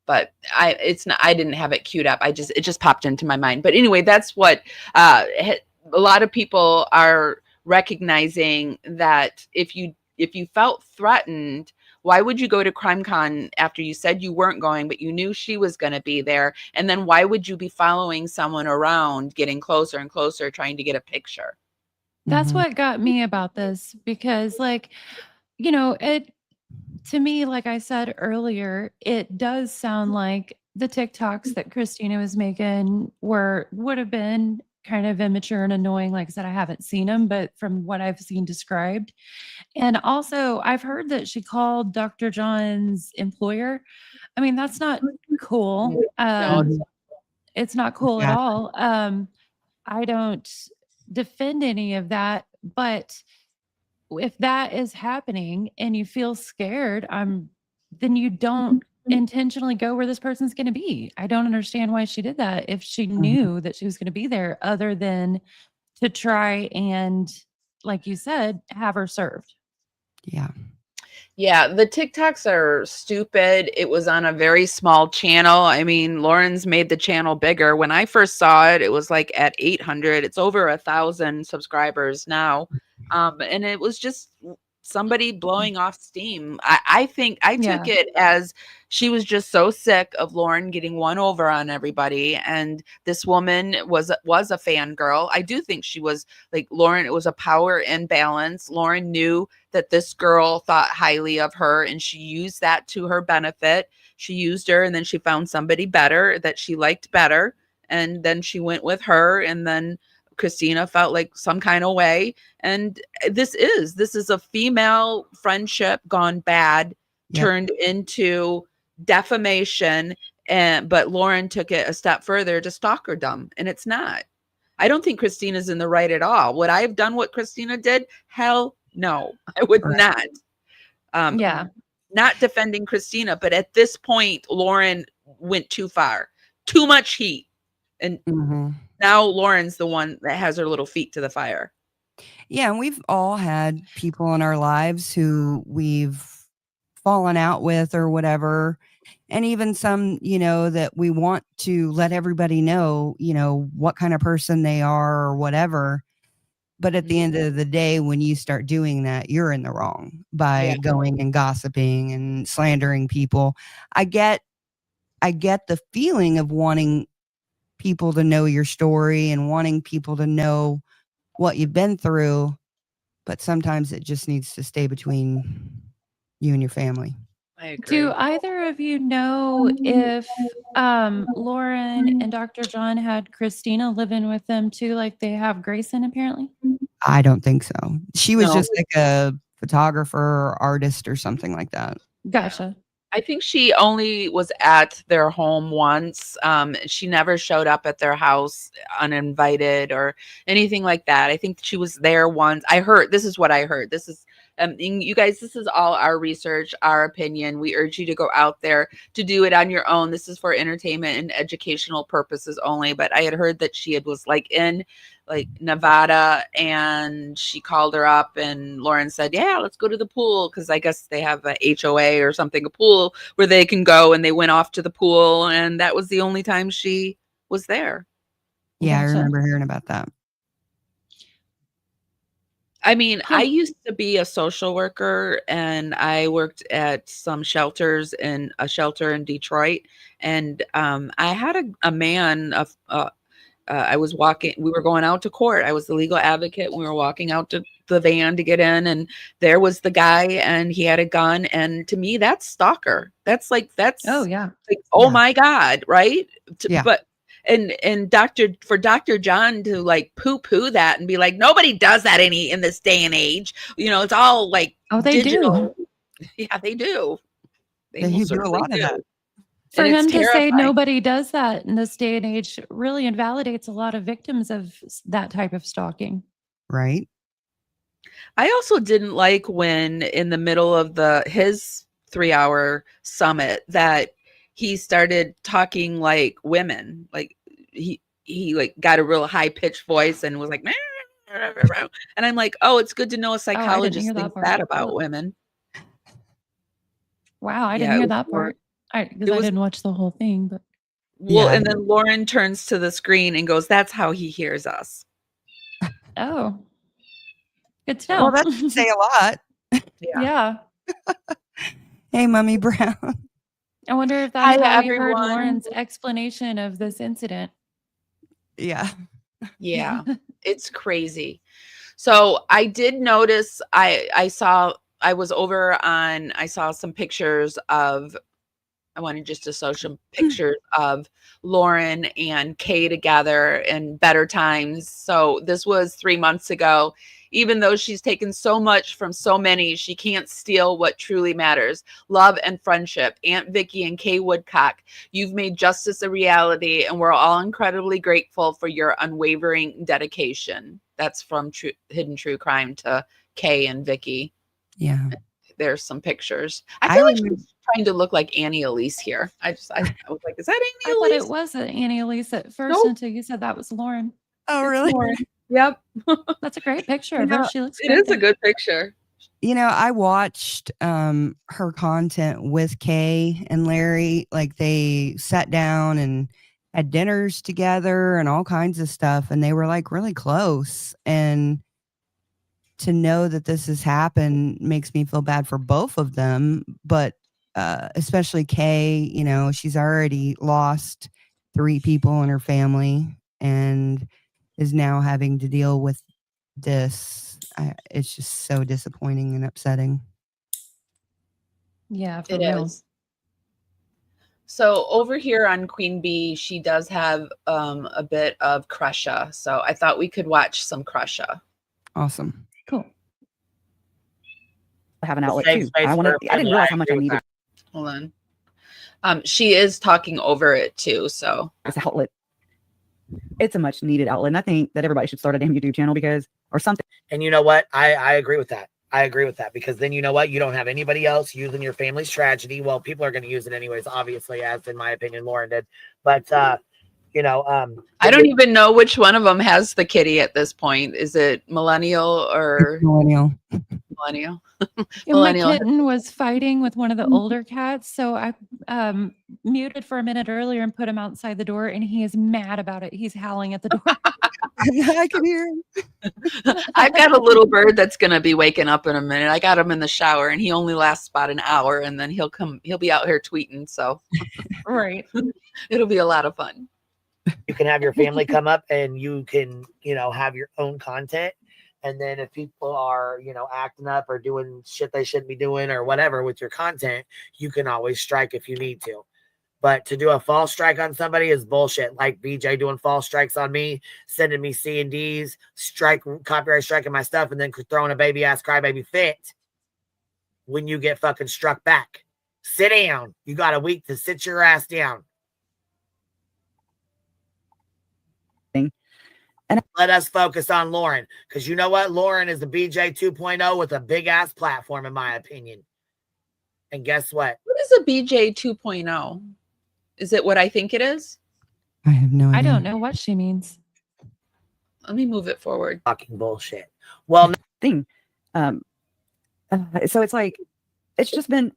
But it's not. I didn't have it queued up. It just popped into my mind. But anyway, that's what a lot of people are recognizing, that if you felt threatened, why would you go to CrimeCon after you said you weren't going, but you knew she was going to be there? And then why would you be following someone around, getting closer and closer, trying to get a picture? That's what got me about this, because it, to me, like I said earlier, it does sound like the TikToks that Christina was making would have been kind of immature and annoying. Like I said, I haven't seen them, but from what I've seen described. And also I've heard that she called Dr. John's employer. I mean, that's not cool. It's not cool at all. I don't defend any of that, but if that is happening and you feel scared, then you don't intentionally go where this person's going to be. I don't understand why she did that if she knew that she was going to be there, other than to try and, like you said, have her served. Yeah, the TikToks are stupid. It was on a very small channel. I mean, Lauren's made the channel bigger. When I first saw it, it was like at 800. It's over 1,000 subscribers now. And it was just somebody blowing off steam. I think I took it as she was just so sick of Lauren getting one over on everybody. And this woman was a fangirl. I do think she was like Lauren. It was a power imbalance. Lauren knew that this girl thought highly of her, and she used that to her benefit. She used her, and then she found somebody better that she liked better. And then she went with her, and then Christina felt like some kind of way. And this is a female friendship gone bad, turned into defamation. But Lauren took it a step further to stalkerdom, and it's not. I don't think Christina's in the right at all. Would I have done what Christina did? Hell no, I would not. Not defending Christina, but at this point, Lauren went too far, too much heat. And now Lauren's the one that has her little feet to the fire. Yeah, and we've all had people in our lives who we've fallen out with or whatever. And even some, that we want to let everybody know, what kind of person they are or whatever. But at the end of the day, when you start doing that, you're in the wrong by going and gossiping and slandering people. I get the feeling of wanting people to know your story and wanting people to know what you've been through, but sometimes it just needs to stay between you and your family. I agree. Do either of you know if Lauren and Dr. John had Christina living with them too, like they have Grayson apparently? I don't think so. She was No. just like a photographer or artist or something like that. Gotcha. I think she only was at their home once. She never showed up at their house uninvited or anything like that. I think she was there once. This is what I heard. This is, you guys, this is all our research, our opinion. We urge you to go out there to do it on your own. This is for entertainment and educational purposes only. But I had heard that she was in Nevada, and she called her up, and Lauren said, yeah, let's go to the pool, because I guess they have a HOA or something, a pool where they can go, and they went off to the pool, and that was the only time she was there. Yeah, Gotcha. I remember hearing about that. I mean, I used to be a social worker, and I worked at some shelters, in a shelter in Detroit, and I had a man of I was walking, we were going out to court. I was the legal advocate. We were walking out to the van to get in, and there was the guy, and he had a gun. And to me, that's stalker. That's Oh yeah. oh my God. Right. Yeah. But, and Dr. John to poo-poo that and be like, nobody does that in this day and age. It's all Oh, they digital. do. Yeah, they do. They do a lot of that. For And him it's to say terrifying. nobody does that in this day and age really invalidates a lot of victims of that type of stalking. Right. I also didn't like when in the middle of his 3-hour summit that he started talking like women. Like he got a real high pitched voice and was like, and I'm like, oh, it's good to know a psychologist hear that thinks part. that about women. Wow, I Yeah, didn't it hear was that more- part. Because it I was- didn't watch the whole thing, but Well, Yeah. and then Lauren turns to the screen and goes, that's how he hears us. oh, good to know. Well, that should say a lot. yeah. Hey, Mummy Brown. I wonder if Hi, that's how we heard everyone. Lauren's explanation of this incident. Yeah. Yeah, it's crazy. So I did notice, I saw some pictures of, I wanted just to show some pictures of Lauren and Kay together in better times. So this was 3 months ago. Even though she's taken so much from so many, she can't steal what truly matters. Love and friendship. Aunt Vicky and Kay Woodcock, you've made justice a reality, and we're all incredibly grateful for your unwavering dedication. That's from Hidden True Crime to Kay and Vicky. Yeah. There's some pictures. I feel I like remember- she's trying to look like Annie Elise here. I was like, is that I Annie thought Elise? it was Annie Elise at first Nope. until you said that was Lauren. Oh, It's really? Lauren. Yep. That's a great picture of You her. know, She looks It great is a there. good picture. I watched her content with Kay and Larry. Like they sat down and had dinners together and all kinds of stuff. And they were like really close. And to know that this has happened makes me feel bad for both of them. But especially Kay, she's already lost 3 people in her family and is now having to deal with this. It's just so disappointing and upsetting. Yeah, for It real. is. So over here on Queen Bee, she does have a bit of Crusha. So I thought we could watch some Crusha. Awesome. Cool. Have an outlet Safe too. space I for didn't realize how much I agree with needed Hold on. She is talking over it too. So this outlet. It's a much needed outlet. And I think that everybody should start a damn YouTube channel or something. And you know what? I agree with that. I agree with that, because then you know what? You don't have anybody else using your family's tragedy. Well, people are going to use it anyways, obviously, as in my opinion, Lauren did. But I don't even know which one of them has the kitty at this point. Is it Millennial or Millennial. Millennial? And my Millennial. kitten was fighting with one of the older cats, so I muted for a minute earlier and put him outside the door, and he is mad about it. He's howling at the door. I can hear him. I've got a little bird that's gonna be waking up in a minute. I got him in the shower, and he only lasts about an hour, and then he'll be out here tweeting. So Right. it'll be a lot of fun. You can have your family come up and you can, have your own content. And then if people are, acting up or doing shit they shouldn't be doing or whatever with your content, you can always strike if you need to. But to do a false strike on somebody is bullshit. Like BJ doing false strikes on me, sending me C&Ds, copyright striking my stuff, and then throwing a baby ass crybaby fit when you get fucking struck back. Sit down. You got a week to sit your ass down. And let us focus on Lauren, because you know what? Lauren is the BJ 2.0 with a big ass platform, in my opinion. And guess what? What is a BJ 2.0? Is it what I think it is? I have no idea. I don't know what she means. Let me move it forward. Fucking bullshit. Well, thing. So it's like, it's been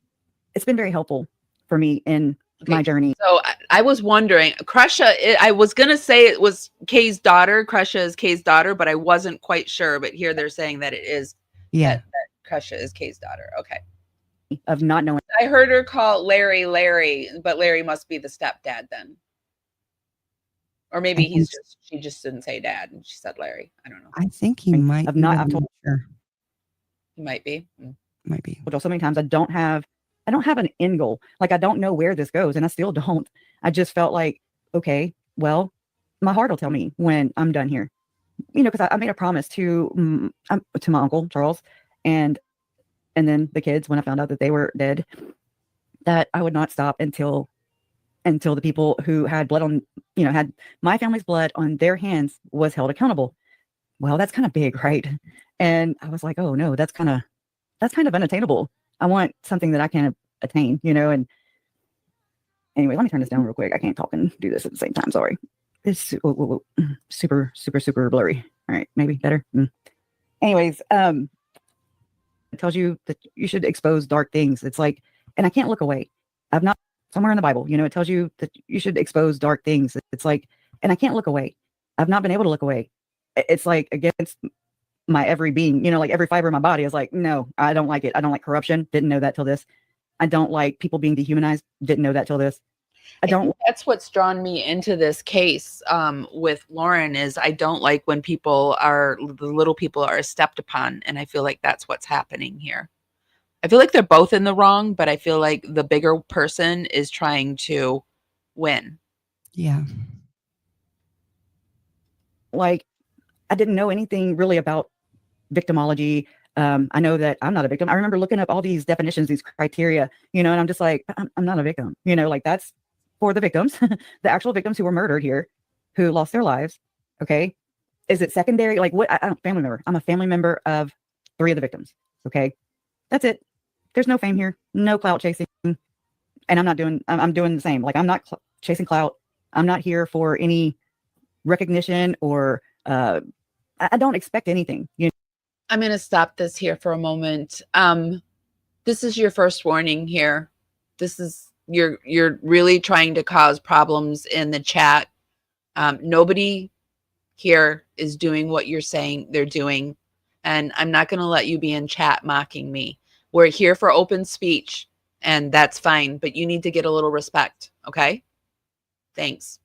very helpful for me in my journey. So I was wondering, Crusha, I was going to say it was Kay's daughter. Crusha is Kay's daughter, but I wasn't quite sure. But here they're saying that it is. Yeah. That Crusha is Kay's daughter. Okay. Of not knowing. I heard her call Larry, but Larry must be the stepdad then. Or maybe she just didn't say dad and she said Larry. I don't know. I think he might. I've told sure. He might be. Might be. Which so many times I don't have an end goal. Like, I don't know where this goes, and I still don't. I just felt like, okay, well, my heart will tell me when I'm done here. Because I made a promise to my uncle Charles, and then the kids, when I found out that they were dead, that I would not stop until the people who had blood on, had my family's blood on their hands was held accountable. Well, that's kind of big, right? And I was like, oh no, that's kind of unattainable. I want something that I can attain, and anyway, let me turn this down real quick. I can't talk and do this at the same time. Sorry. It's super, super, super blurry. All right. Maybe better. Anyways, it tells you that you should expose dark things. It's like, and I can't look away. I've not somewhere in the Bible, it tells you that you should expose dark things. It's like, and I can't look away. I've not been able to look away. It's like against my every being, like every fiber of my body is like, no, I don't like it. I don't like corruption. Didn't know that till this. I don't like people being dehumanized. Didn't know that till this. I think that's what's drawn me into this case with Lauren is I don't like when the little people are stepped upon. And I feel like that's what's happening here. I feel like they're both in the wrong, but I feel like the bigger person is trying to win. Yeah. Like, I didn't know anything really about victimology. I know that I'm not a victim. I remember looking up all these definitions, these criteria, and I'm just like, I'm not a victim, like that's for the victims, the actual victims who were murdered here, who lost their lives. Okay. Is it secondary? Like what? I'm a family member. I'm a family member of 3 of the victims. Okay. That's it. There's no fame here, no clout chasing. And I'm doing the same. Like I'm not chasing clout. I'm not here for any recognition or, I don't expect anything. I'm going to stop this here for a moment. This is your first warning here. This is you're really trying to cause problems in the chat. Nobody here is doing what you're saying they're doing, and I'm not going to let you be in chat mocking me. We're here for open speech, and that's fine. But you need to get a little respect, okay? Thanks.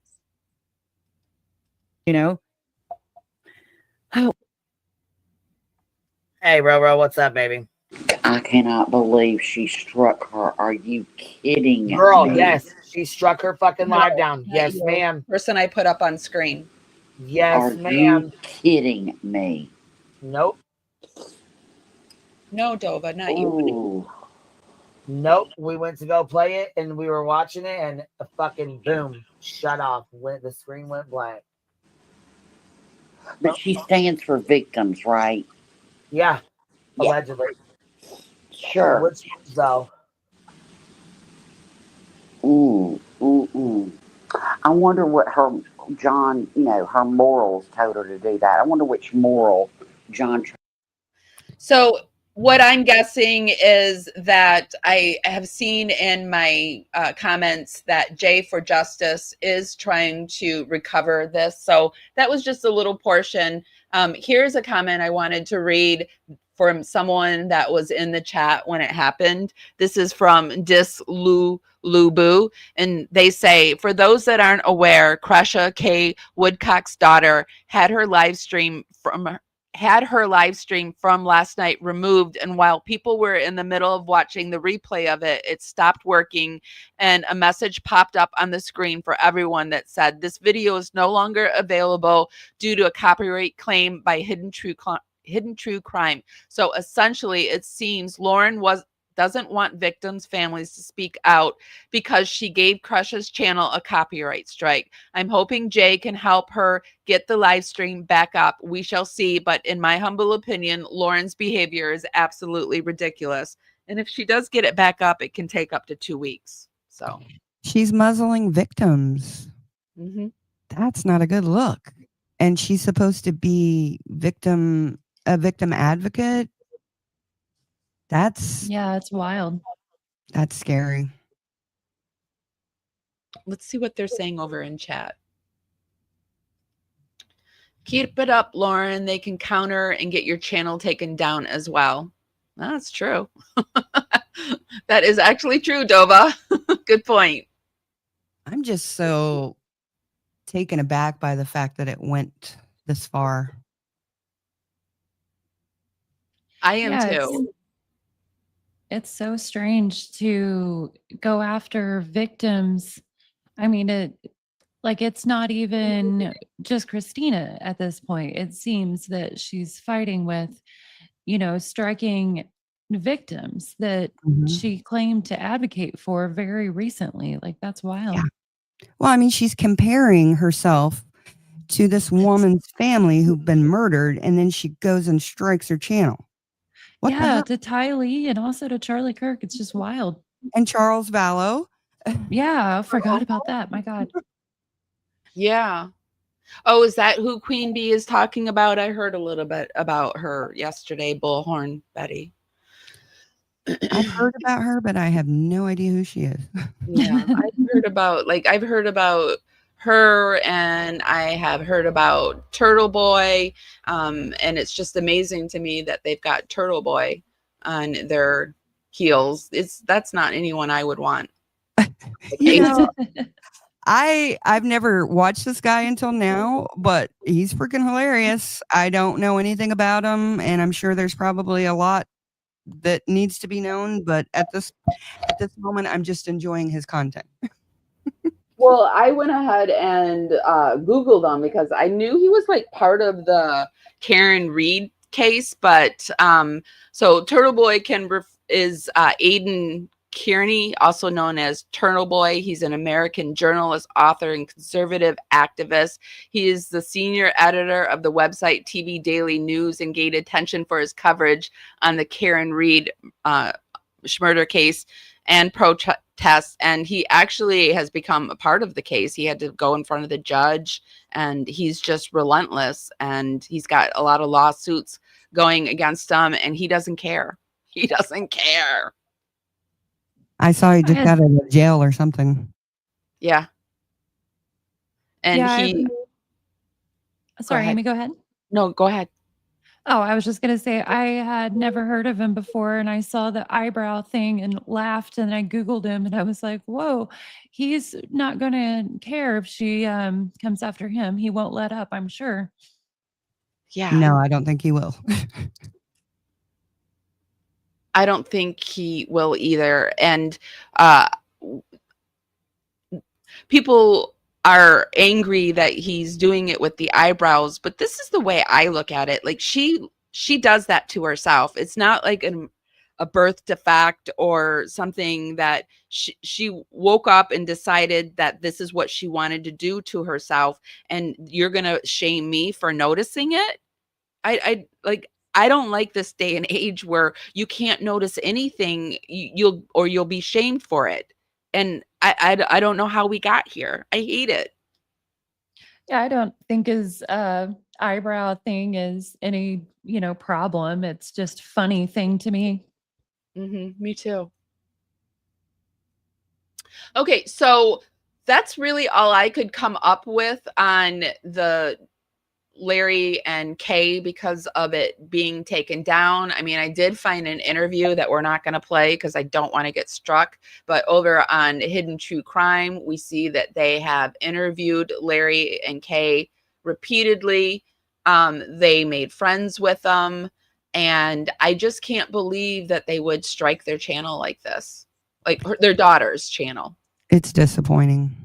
Oh. Hey, Roro, what's up, baby? I cannot believe she struck her. Are you kidding Girl, me? yes. She struck her fucking live down. Yes, ma'am. Person I put up on screen. Yes, Are ma'am. you kidding me? Nope. No, Dova, not you. Ooh. Nope. We went to go play it, and we were watching it, and a fucking boom, shut off. The screen went blank. But she stands for victims, right? Yeah, allegedly. Sure. Which though? Ooh. I wonder what her John, her morals told her to do that. I wonder which moral John. So what I'm guessing is that I have seen in my comments that Jay for Justice is trying to recover this. So that was just a little portion. Here's a comment I wanted to read from someone that was in the chat when it happened. This is from Lubu, and they say, for those that aren't aware, Kresha K. Woodcock's daughter had her live stream from last night removed, and while people were in the middle of watching the replay of it, it stopped working, and a message popped up on the screen for everyone that said this video is no longer available due to a copyright claim by Hidden True Crime. So essentially, it seems Lauren doesn't want victims' families to speak out because she gave Kresha's channel a copyright strike. I'm hoping Jay can help her get the live stream back up. We shall see. But in my humble opinion, Lauren's behavior is absolutely ridiculous. And if she does get it back up, it can take up to 2 weeks. So she's muzzling victims. Mm-hmm. That's not a good look. And she's supposed to be a victim advocate. Yeah, it's wild. That's scary. Let's see what they're saying over in chat. Keep it up, Lauren. They can counter and get your channel taken down as well. That's true. That is actually true, Dova. Good point. I'm just so taken aback by the fact that it went this far. I am too. It's so strange to go after victims. I mean, it's not even just Christina at this point. It seems that she's fighting with, striking victims that she claimed to advocate for very recently. Like, that's wild. Yeah. Well, I mean, she's comparing herself to this woman's family who've been murdered, and then she goes and strikes her channel. To Tylee and also to Charlie Kirk. It's just wild. And Charles Vallow. Yeah, I forgot about that. My God. Yeah. Oh, is that who Queen Bee is talking about? I heard a little bit about her yesterday, Bullhorn Betty. I've heard about her, but I have no idea who she is. Yeah, I've heard about her, and I have heard about Turtle Boy, and it's just amazing to me that they've got Turtle Boy on their heels. That's not anyone I would want. I've never watched this guy until now, but he's freaking hilarious. I don't know anything about him, and I'm sure there's probably a lot that needs to be known, but at this moment, I'm just enjoying his content. Well, I went ahead and Googled him because I knew he was like part of the Karen Reed case, but so Turtle Boy is Aiden Kearney, also known as Turtle Boy. He's an American journalist, author, and conservative activist. He is the senior editor of the website TV Daily News and gained attention for his coverage on the Karen Reed murder case and protests. And he actually has become a part of the case. He had to go in front of the judge, and he's just relentless. And he's got a lot of lawsuits going against him, and he doesn't care. He doesn't care. I saw he just got out of jail or something. Yeah. And Sorry, Amy, go ahead. No, go ahead. Oh, I was just going to say, I had never heard of him before, and I saw the eyebrow thing and laughed, and I Googled him, and I was like, whoa, he's not going to care if she comes after him. He won't let up, I'm sure. Yeah. No, I don't think he will. I don't think he will either. And people are angry that he's doing it with the eyebrows, but this is the way I look at it. Like she does that to herself. It's not like a birth defect or something that she woke up and decided that this is what she wanted to do to herself, and you're going to shame me for noticing it. I don't like this day and age where you can't notice anything, you'll be shamed for it. And I don't know how we got here. I hate it. Yeah, I don't think his eyebrow thing is any, problem. It's just funny thing to me. Me too. Okay, so that's really all I could come up with on the Larry and Kay because of it being taken down. I mean, I did find an interview that we're not going to play because I don't want to get struck. But over on Hidden True Crime, we see that they have interviewed Larry and Kay repeatedly. They made friends with them. And I just can't believe that they would strike their channel like this, like their daughter's channel. It's disappointing.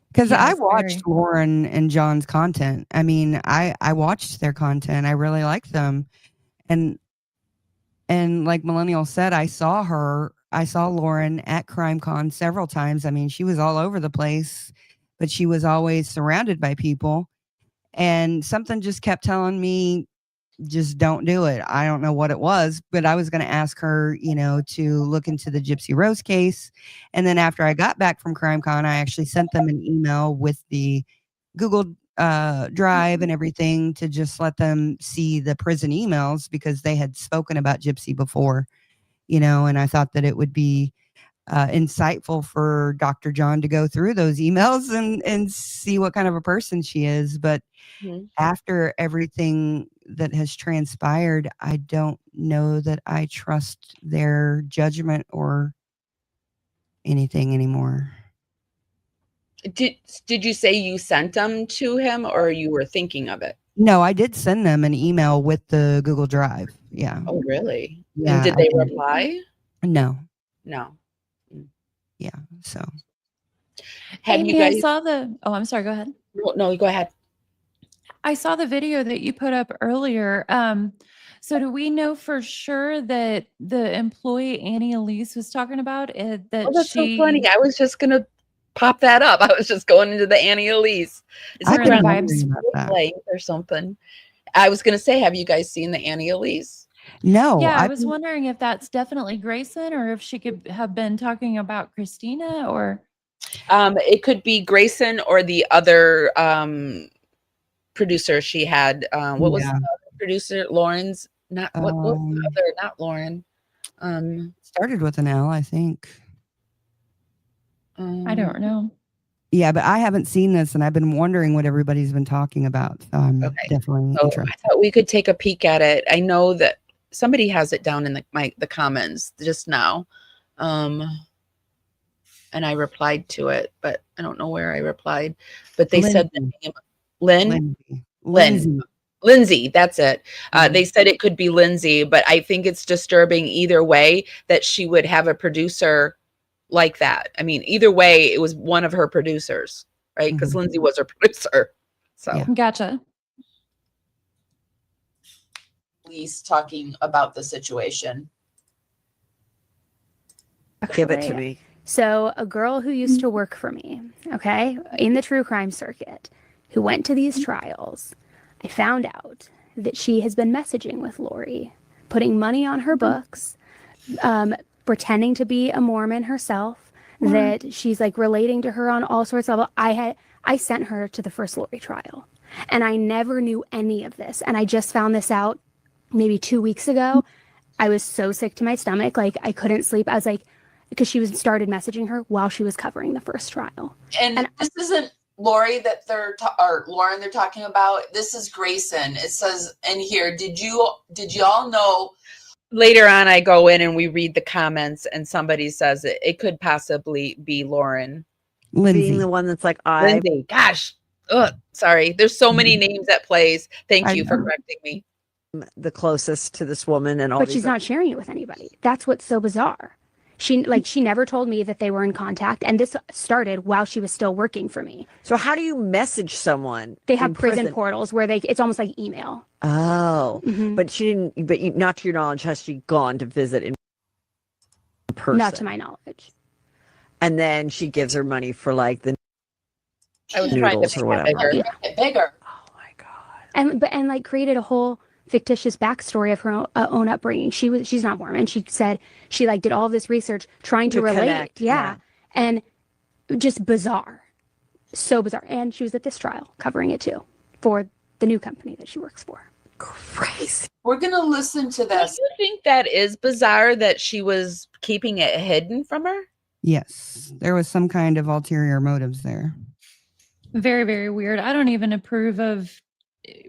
Because Yeah, I it's watched very- Lauren and John's content. I mean, I watched their content. I really liked them. And like Millennial said, I saw Lauren at CrimeCon several times. I mean, she was all over the place, but she was always surrounded by people. And something just kept telling me, just don't do it. I don't know what it was, but I was going to ask her, to look into the Gypsy Rose case. And then after I got back from CrimeCon, I actually sent them an email with the Google Drive and everything to just let them see the prison emails because they had spoken about Gypsy before, and I thought that it would be insightful for Dr. John to go through those emails and see what kind of a person she is. But after everything that has transpired, I don't know that I trust their judgment or anything anymore. Did you say you sent them to him or you were thinking of it? No, I did send them an email with the Google Drive. Yeah. Oh, really? Yeah, And did I they did. reply? No. No. Yeah. So Have Amy, you guys? I saw the. Oh, I'm sorry. Go ahead. No, go ahead. I saw the video that you put up earlier. So do we know for sure that the employee Annie Elise was talking about it? That Oh, that's she so funny. I was just gonna pop that up. I was just going into the Annie Elise. Is I've it been on wondering about that. Link or something? I was gonna say, have you guys seen the Annie Elise? No. Yeah, I I've was been- wondering if that's definitely Grayson or if she could have been talking about Christina or. It could be Grayson or the other producer she had. What was the other producer? Lauren's not what was the other? Not Lauren. Started with an L, I think. I don't know. Yeah, but I haven't seen this, and I've been wondering what everybody's been talking about. So I'm definitely So interested. I thought we could take a peek at it. I know that somebody has it down in the comments just now, and I replied to it, but I don't know where I replied. But they said the name Lindsay, that's it. They said it could be Lindsay, but I think it's disturbing either way that she would have a producer like that. I mean, either way, it was one of her producers, right? Because Lindsay was her producer. So Gotcha. He's talking about the situation. Give it to me. So a girl who used to work for me, okay, in the true crime circuit, who went to these trials, I found out that she has been messaging with Lori, putting money on her books, pretending to be a Mormon herself, that she's like relating to her on all sorts of. I sent her to the first Lori trial, and I never knew any of this, and I just found this out maybe 2 weeks ago. I was so sick to my stomach, like I couldn't sleep. I was like, because she started messaging her while she was covering the first trial. And this isn't Lori that or Lauren they're talking about. This is Grayson. It says in here, did y'all know? Later on, I go in and we read the comments, and somebody says it could possibly be Lauren. Lindsay. Being the one that's like, Lindsay. Gosh. Sorry. There's so many names at plays. Thank you for correcting me. The closest to this woman and all. But she's not sharing it with anybody. That's what's so bizarre. She never told me that they were in contact, and this started while she was still working for me. So how do you message someone? They have prison portals where it's almost like email. Oh, but she didn't. But not to your knowledge, has she gone to visit in person? Not to my knowledge. And then she gives her money for like the I was trying to noodles or whatever. bigger. And like created a whole fictitious backstory of her own upbringing. She's not Mormon. She said she like did all this research trying to relate. connect, yeah. And just bizarre. So bizarre. And she was at this trial covering it too for the new company that she works for. Crazy. We're going to listen to this. Do you think that is bizarre that she was keeping it hidden from her? Yes, there was some kind of ulterior motives there. Very, very weird. I don't even approve of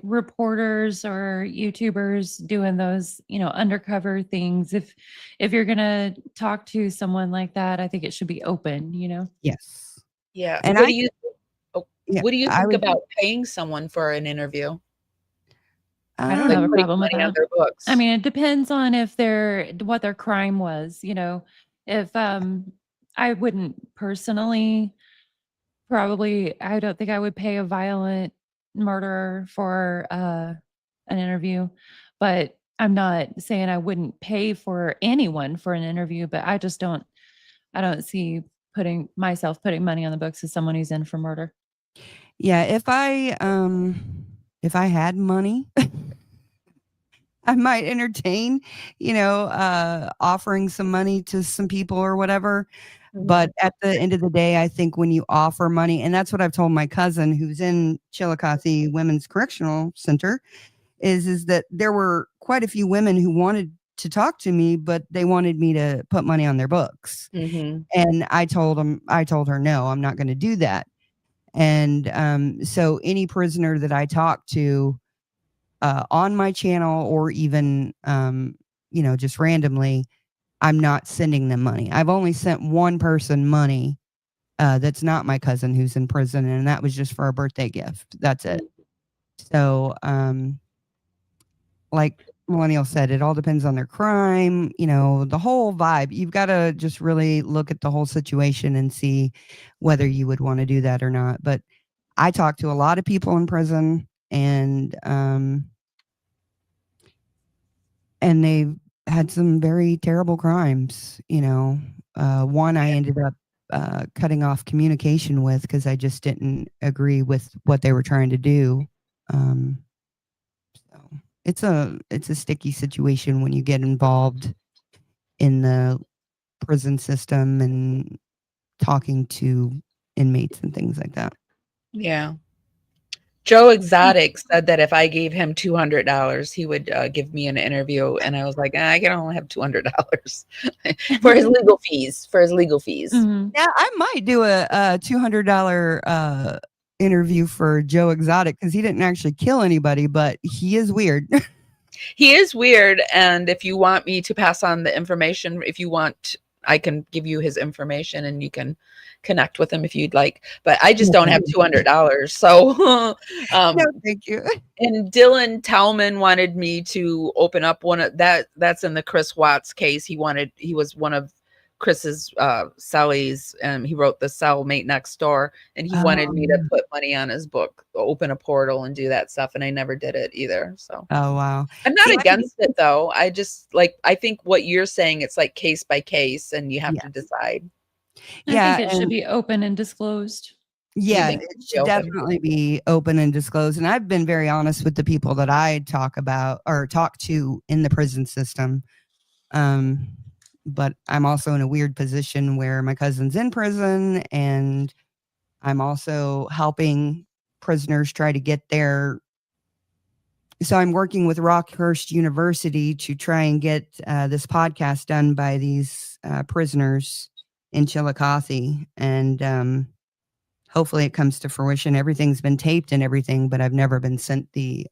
reporters or YouTubers doing those, undercover things. If you're going to talk to someone like that, I think it should be open, Yes. Yeah. And what do you think would, about paying someone for an interview? I don't have a problem with on that. their books. I mean, it depends on what their crime was. If I wouldn't personally, probably, I don't think I would pay a violent murderer for an interview, but I'm not saying I wouldn't pay for anyone for an interview, but I don't see putting money on the books as someone who's in for murder. Yeah, if I had money, I might entertain, offering some money to some people or whatever. But at the end of the day, I think when you offer money, and that's what I've told my cousin who's in Chillicothe Women's Correctional Center, is that there were quite a few women who wanted to talk to me, but they wanted me to put money on their books. Mm-hmm. And I told her, no, I'm not going to do that. And so any prisoner that I talk to on my channel or even, just randomly, I'm not sending them money. I've only sent one person money that's not my cousin who's in prison, and that was just for a birthday gift. That's it. So, like Millennial said, it all depends on their crime, the whole vibe. You've got to just really look at the whole situation and see whether you would want to do that or not. But I talk to a lot of people in prison, and they've had some very terrible crimes. One I ended up cutting off communication with because I just didn't agree with what they were trying to do. So it's a sticky situation when you get involved in the prison system and talking to inmates and things like that. Yeah. Joe Exotic said that if I gave him $200, he would give me an interview. And I was like, I can only have $200 for his legal fees. Mm-hmm. Yeah, I might do a $200 interview for Joe Exotic because he didn't actually kill anybody, but he is weird. He is weird. And if you want me to pass on the information, if you want, I can give you his information and you can connect with him if you'd like, but I just don't have $200. So, no, thank you. And Dylan Tallman wanted me to open up one of that's in the Chris Watts case. He was one of Chris's cellies, and he wrote The Cellmate Next Door, and he wanted me to put money on his book, open a portal and do that stuff. And I never did it either. So, oh, wow. I'm not against it though. I just I think what you're saying, it's like case by case and you have to decide. I think it should be open and disclosed. Yeah, it should definitely be open and disclosed. And I've been very honest with the people that I talk to in the prison system. But I'm also in a weird position where my cousin's in prison and I'm also helping prisoners try to get there. So I'm working with Rockhurst University to try and get this podcast done by these prisoners in Chillicothe, and hopefully it comes to fruition. Everything's been taped and everything, but I've never been sent the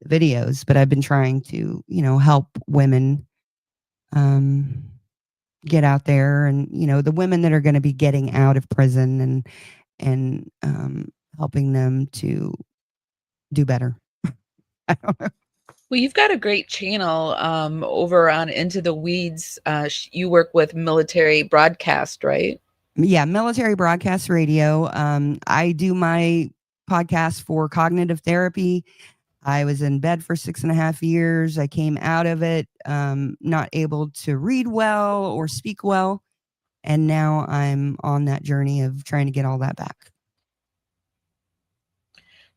videos. But I've been trying to, help women get out there, and the women that are going to be getting out of prison, and helping them to do better. I don't know. Well, you've got a great channel over on Into the Weeds. You work with Military Broadcast, right? Yeah, Military Broadcast Radio. I do my podcast for cognitive therapy. I was in bed for 6.5 years. I came out of it not able to read well or speak well. And now I'm on that journey of trying to get all that back.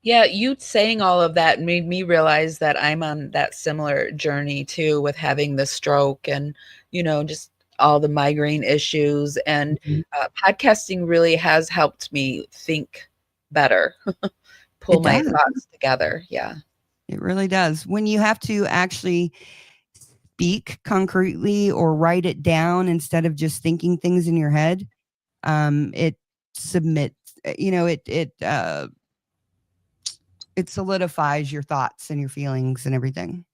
Yeah, you saying all of that made me realize that I'm on that similar journey too, with having the stroke and, just all the migraine issues. And podcasting really has helped me think better, pull It my does. thoughts together. Yeah. It really does. When you have to actually speak concretely or write it down instead of just thinking things in your head, it submits, it solidifies your thoughts and your feelings and everything.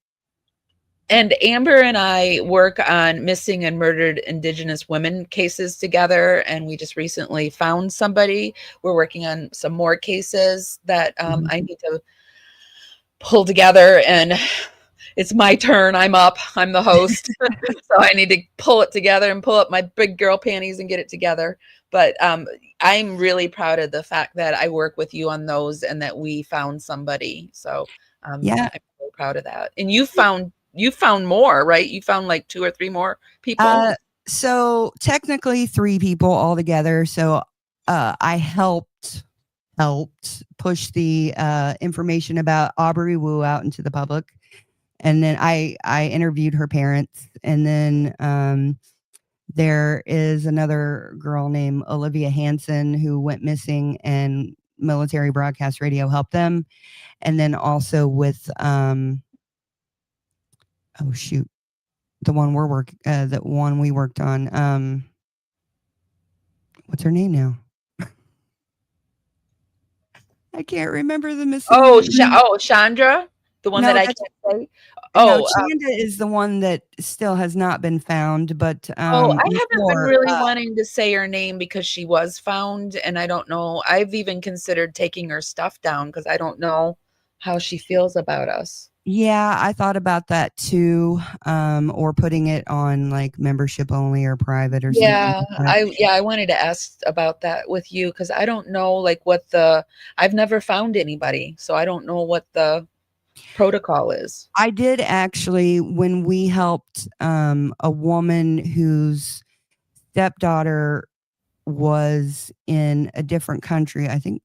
And Amber and I work on missing and murdered Indigenous women cases together. And we just recently found somebody. We're working on some more cases that I need to pull together. And it's my turn. I'm up. I'm the host. So I need to pull it together and pull up my big girl panties and get it together. But I'm really proud of the fact that I work with you on those and that we found somebody. So yeah, I'm really proud of that. And you found more, right? You found like 2 or 3 more people. So technically 3 people altogether. So I helped push the information about Aubrey Wu out into the public. And then I interviewed her parents. And then there is another girl named Olivia Hansen who went missing, and Military Broadcast Radio helped them. And then also with the one we worked on. What's her name now? I can't remember the missing. Chandra, the one that I can't say. Chanda is the one that still has not been found. But I haven't been really wanting to say her name because she was found, and I don't know. I've even considered taking her stuff down because I don't know how she feels about us. Yeah, I thought about that too, or putting it on like membership only or private or something. I wanted to ask about that with you because I don't know like I've never found anybody, so I don't know what the protocol is. I did actually, when we helped a woman whose stepdaughter was in a different country, I think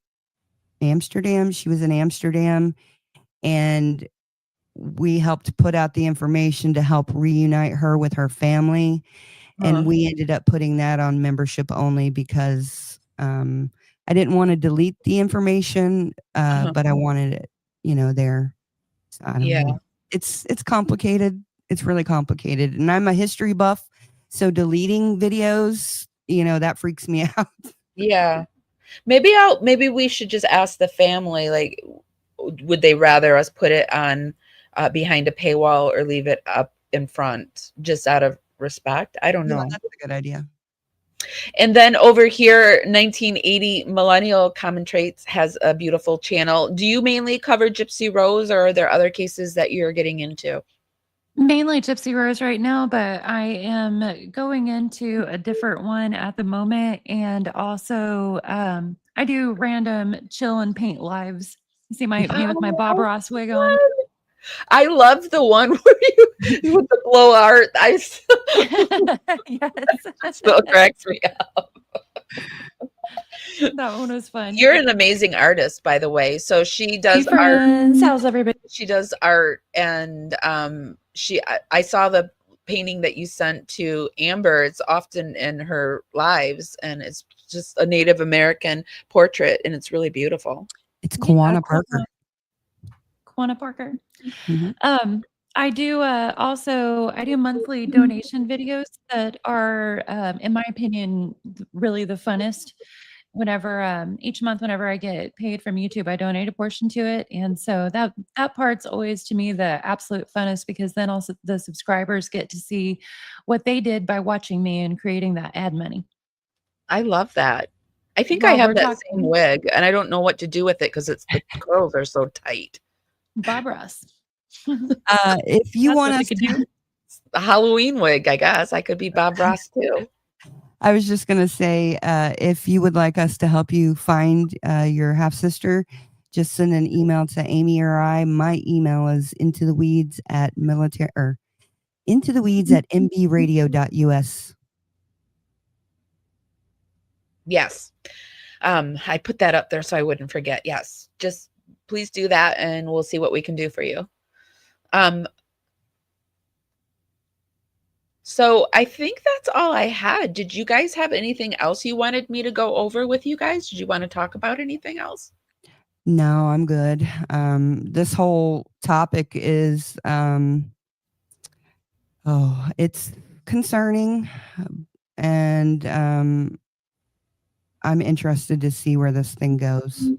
Amsterdam. She was in Amsterdam, and we helped put out the information to help reunite her with her family. And we ended up putting that on membership only because I didn't want to delete the information, but I wanted it, there. So I don't know. It's complicated. It's really complicated. And I'm a history buff, so deleting videos, that freaks me out. Yeah. Maybe we should just ask the family, like, would they rather us put it on behind a paywall or leave it up in front just out of respect? I don't know. That's a good idea. And then over here, 1980 Millennial Commentates has a beautiful channel. Do you mainly cover Gypsy Rose, or are there other cases that you're getting into? Mainly Gypsy Rose right now, but I am going into a different one at the moment. And also I do random chill and paint lives. You see me with my Bob Ross wig on. I love the one where you with the blow art. Yes. Still cracks me up. That one was fun. You're an amazing artist, by the way. So she does art. How's everybody? She does art, and I saw the painting that you sent to Amber. It's often in her lives, and it's just a Native American portrait, and it's really beautiful. It's Kawana Parker. Kawana Parker. Mm-hmm. I do I do monthly donation videos that are, in my opinion, really the funnest. Whenever each month, whenever I get paid from YouTube, I donate a portion to it, and so that part's always to me the absolute funnest, because then also the subscribers get to see what they did by watching me and creating that ad money. I love that. I think I have that same wig, and I don't know what to do with it because the curls are so tight. Bob Ross. If you want us to do a Halloween wig, I guess I could be Bob Ross too. I was just going to say, if you would like us to help you find your half sister, just send an email to Amy or I. My email is intotheweeds@mbradio.us. Yes. I put that up there so I wouldn't forget. Yes. Just please do that, and we'll see what we can do for you. So I think that's all I had. Did you guys have anything else you wanted me to go over with you guys? Did you want to talk about anything else? No, I'm good. This whole topic is, it's concerning, and I'm interested to see where this thing goes.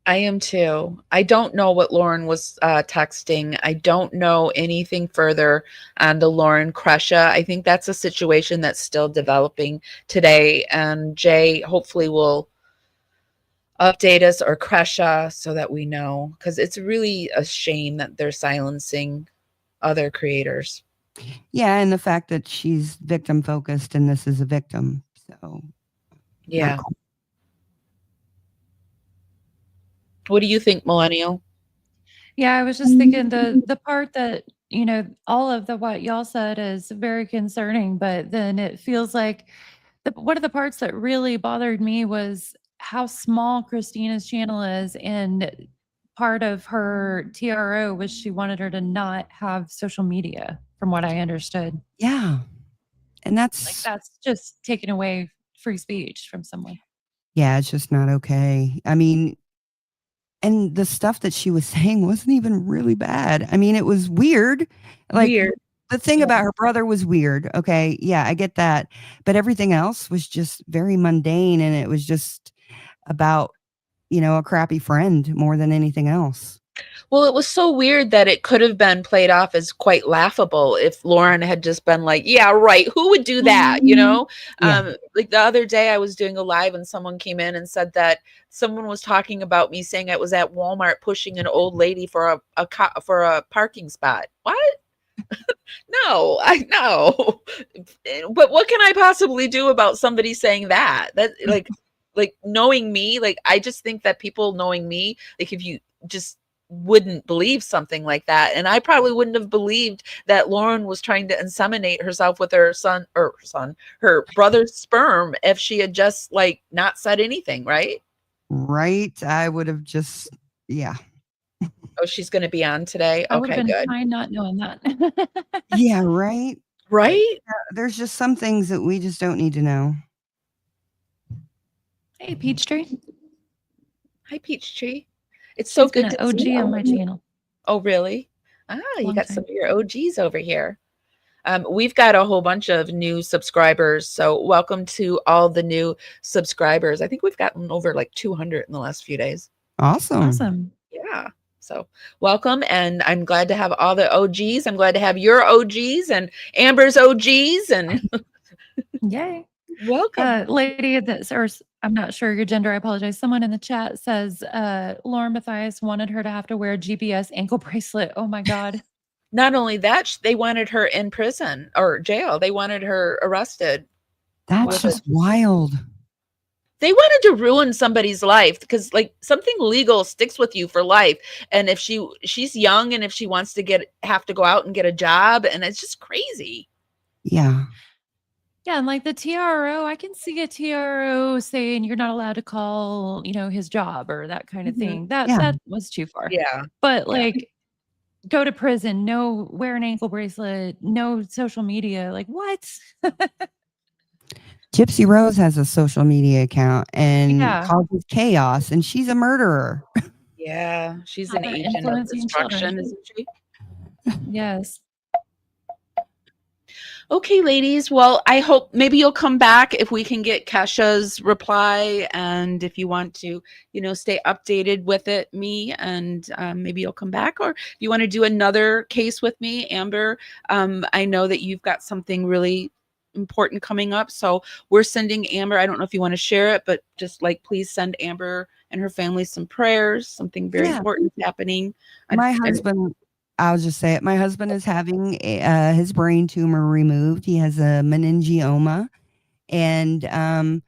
I am too. I don't know what Lauren was texting. I don't know anything further on the Lauren Kresha. I think that's a situation that's still developing today. And Jay hopefully will update us, or Kresha, so that we know, because it's really a shame that they're silencing other creators. Yeah, and the fact that she's victim focused and this is a victim. So yeah. What do you think, Millennial? Yeah, I was just thinking the part that, all of what y'all said is very concerning, but then it feels like one of the parts that really bothered me was how small Christina's channel is, and part of her TRO was she wanted her to not have social media, from what I understood. Yeah. And that's just taking away free speech from someone. Yeah, it's just not okay. I mean, and the stuff that she was saying wasn't even really bad. I mean, it was weird. Like, the thing about her brother was weird. Okay. Yeah, I get that. But everything else was just very mundane. And it was just about, a crappy friend more than anything else. Well, it was so weird that it could have been played off as quite laughable if Lauren had just been like, yeah, right. Who would do that? Yeah. Like the other day I was doing a live and someone came in and said that someone was talking about me saying I was at Walmart pushing an old lady for a parking spot. What? No, I know. But what can I possibly do about somebody saying that? That like knowing me, like I just think that people knowing me, like if you just wouldn't believe something like that, and I probably wouldn't have believed that Lauren was trying to inseminate herself with her her brother's sperm if she had just like not said anything, right? Right. I would have just, yeah. Oh, she's going to be on today. I would Okay, have been good. fine not knowing that. Yeah, right. Right. There's just some things that we just don't need to know. Hey, Peachtree. Hi, Peachtree. It's so good to OG see you on my channel. Oh, really? Ah, you Long got time. some of your OGs over here. We've got a whole bunch of new subscribers. So welcome to all the new subscribers. I think we've gotten over like 200 in the last few days. Awesome. Yeah. So welcome. And I'm glad to have all the OGs. I'm glad to have your OGs and Amber's OGs. And Yay. welcome. Lady, or I'm not sure your gender. I apologize. Someone in the chat says Lauren Mathias wanted her to have to wear a GPS ankle bracelet. Oh my God. Not only that, they wanted her in prison or jail. They wanted her arrested. That's just wild. They wanted to ruin somebody's life because like something legal sticks with you for life. And if she's young and if she wants to have to go out and get a job, and it's just crazy. Yeah. Yeah. And like the TRO, I can see a TRO saying you're not allowed to call, his job or that kind of thing. That was too far. Yeah. But like go to prison, no, wear an ankle bracelet, no social media. Like what? Gypsy Rose has a social media account and causes chaos, and she's a murderer. Yeah, she's an agent of destruction, isn't she? Yes. Okay, ladies. Well, I hope maybe you'll come back if we can get Kesha's reply, and if you want to, stay updated with me, and maybe you'll come back, or if you want to do another case with me, Amber. I know that you've got something really important coming up, so we're sending Amber, I don't know if you want to share it, but just like please send Amber and her family some prayers. Something very important happening. My husband, I'll just say it, my husband is having his brain tumor removed. He has a meningioma, and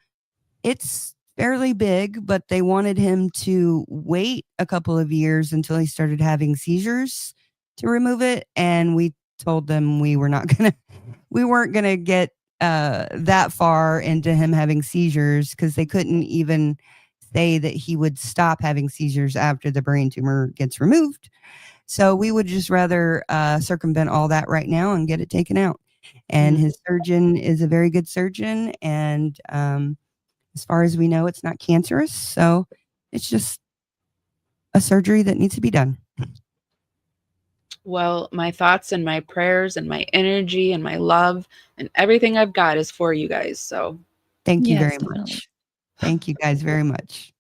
it's fairly big, but they wanted him to wait a couple of years until he started having seizures to remove it, and we told them we weren't gonna get that far into him having seizures because they couldn't even say that he would stop having seizures after the brain tumor gets removed. So we would just rather circumvent all that right now and get it taken out. And his surgeon is a very good surgeon. And as far as we know, it's not cancerous. So it's just a surgery that needs to be done. Well, my thoughts and my prayers and my energy and my love and everything I've got is for you guys. So thank you Yes, very definitely. much. Thank you guys very much.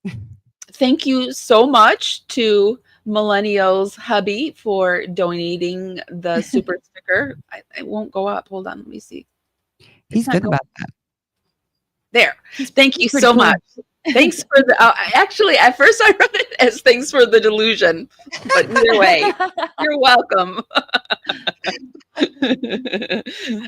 thank you so much to Millennial's hubby for donating the super sticker. It won't go up. Hold on. Let me see. He's not good going- about that. There. Thank you pretty so cool. much. Thanks for the, actually, at first I read it as thanks for the delusion, but either way, you're welcome.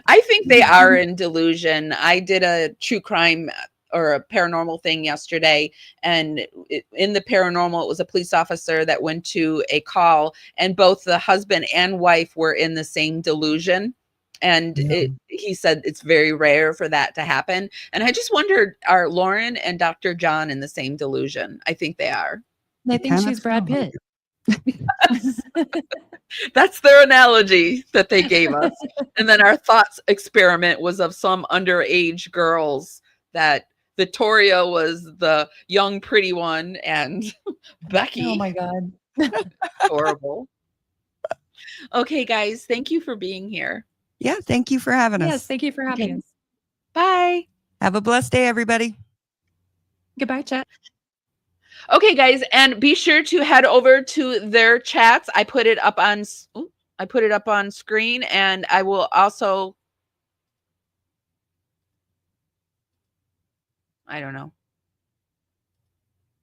I think they are in delusion. I did a true crime or a paranormal thing yesterday, and in the paranormal, it was a police officer that went to a call, and both the husband and wife were in the same delusion. And he said it's very rare for that to happen. And I just wondered, are Lauren and Dr. John in the same delusion? I think they are. They think she's Brad Pitt. That's their analogy that they gave us. And then our thoughts experiment was of some underage girls, that Victoria was the young, pretty one, and Becky. Oh my God. Horrible. Okay, guys, thank you for being here. Yeah, thank you for having Yes, us. thank you for having us. Bye. Have a blessed day, everybody. Goodbye, chat. Okay, guys, and be sure to head over to their chats. I put it up on screen, and I will also, I don't know.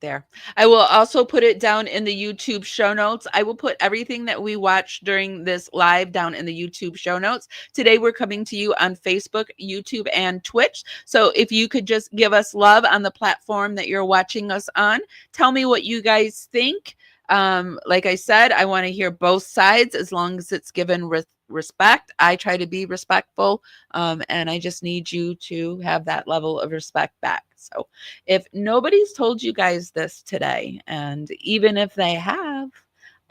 There. I will also put it down in the YouTube show notes. I will put everything that we watched during this live down in the YouTube show notes. Today, we're coming to you on Facebook, YouTube, and Twitch. So if you could just give us love on the platform that you're watching us on, tell me what you guys think. Like I said, I want to hear both sides as long as it's given respect. I try to be respectful, and I just need you to have that level of respect back. So if nobody's told you guys this today, and even if they have,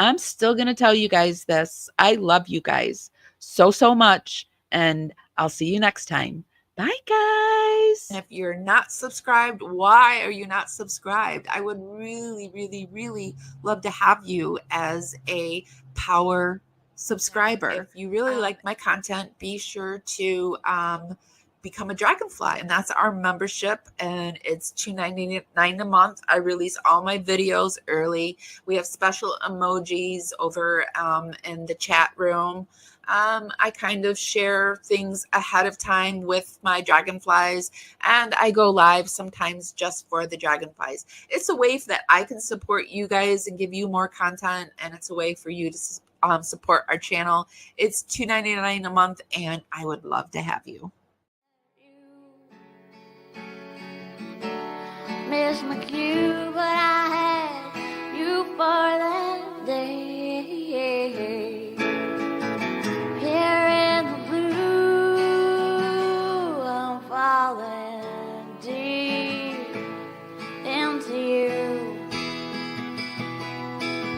I'm still going to tell you guys this. I love you guys so, so much, and I'll see you next time. Bye, guys. And if you're not subscribed, why are you not subscribed? I would really, really, really love to have you as a power subscriber. If you really like my content, be sure to become a Dragonfly, and that's our membership, and it's $2.99 a month. I release all my videos early. We have special emojis over in the chat room. I kind of share things ahead of time with my Dragonflies, and I go live sometimes just for the Dragonflies. It's a way that I can support you guys and give you more content, and it's a way for you to support our channel. It's $2.99 a month, and I would love to have you. Miss my cue, but I had you for that day. Here in the blue, I'm falling deep into you.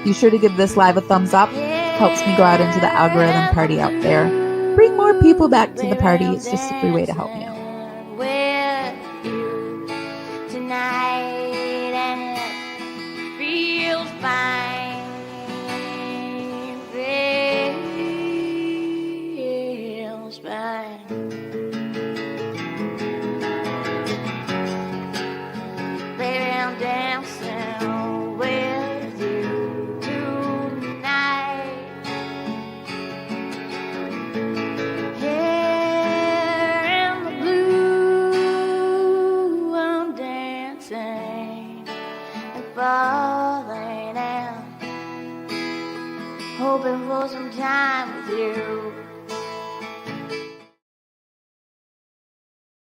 Be sure to give this live a thumbs up. Helps me go out into the algorithm party out there. Bring more people back to the party. It's just a free way to help me out. Tonight, and it feels fine, feels fine. Baby, I'm dancing with you tonight. Here in the blue, I'm dancing and falling out, hoping for some time with you.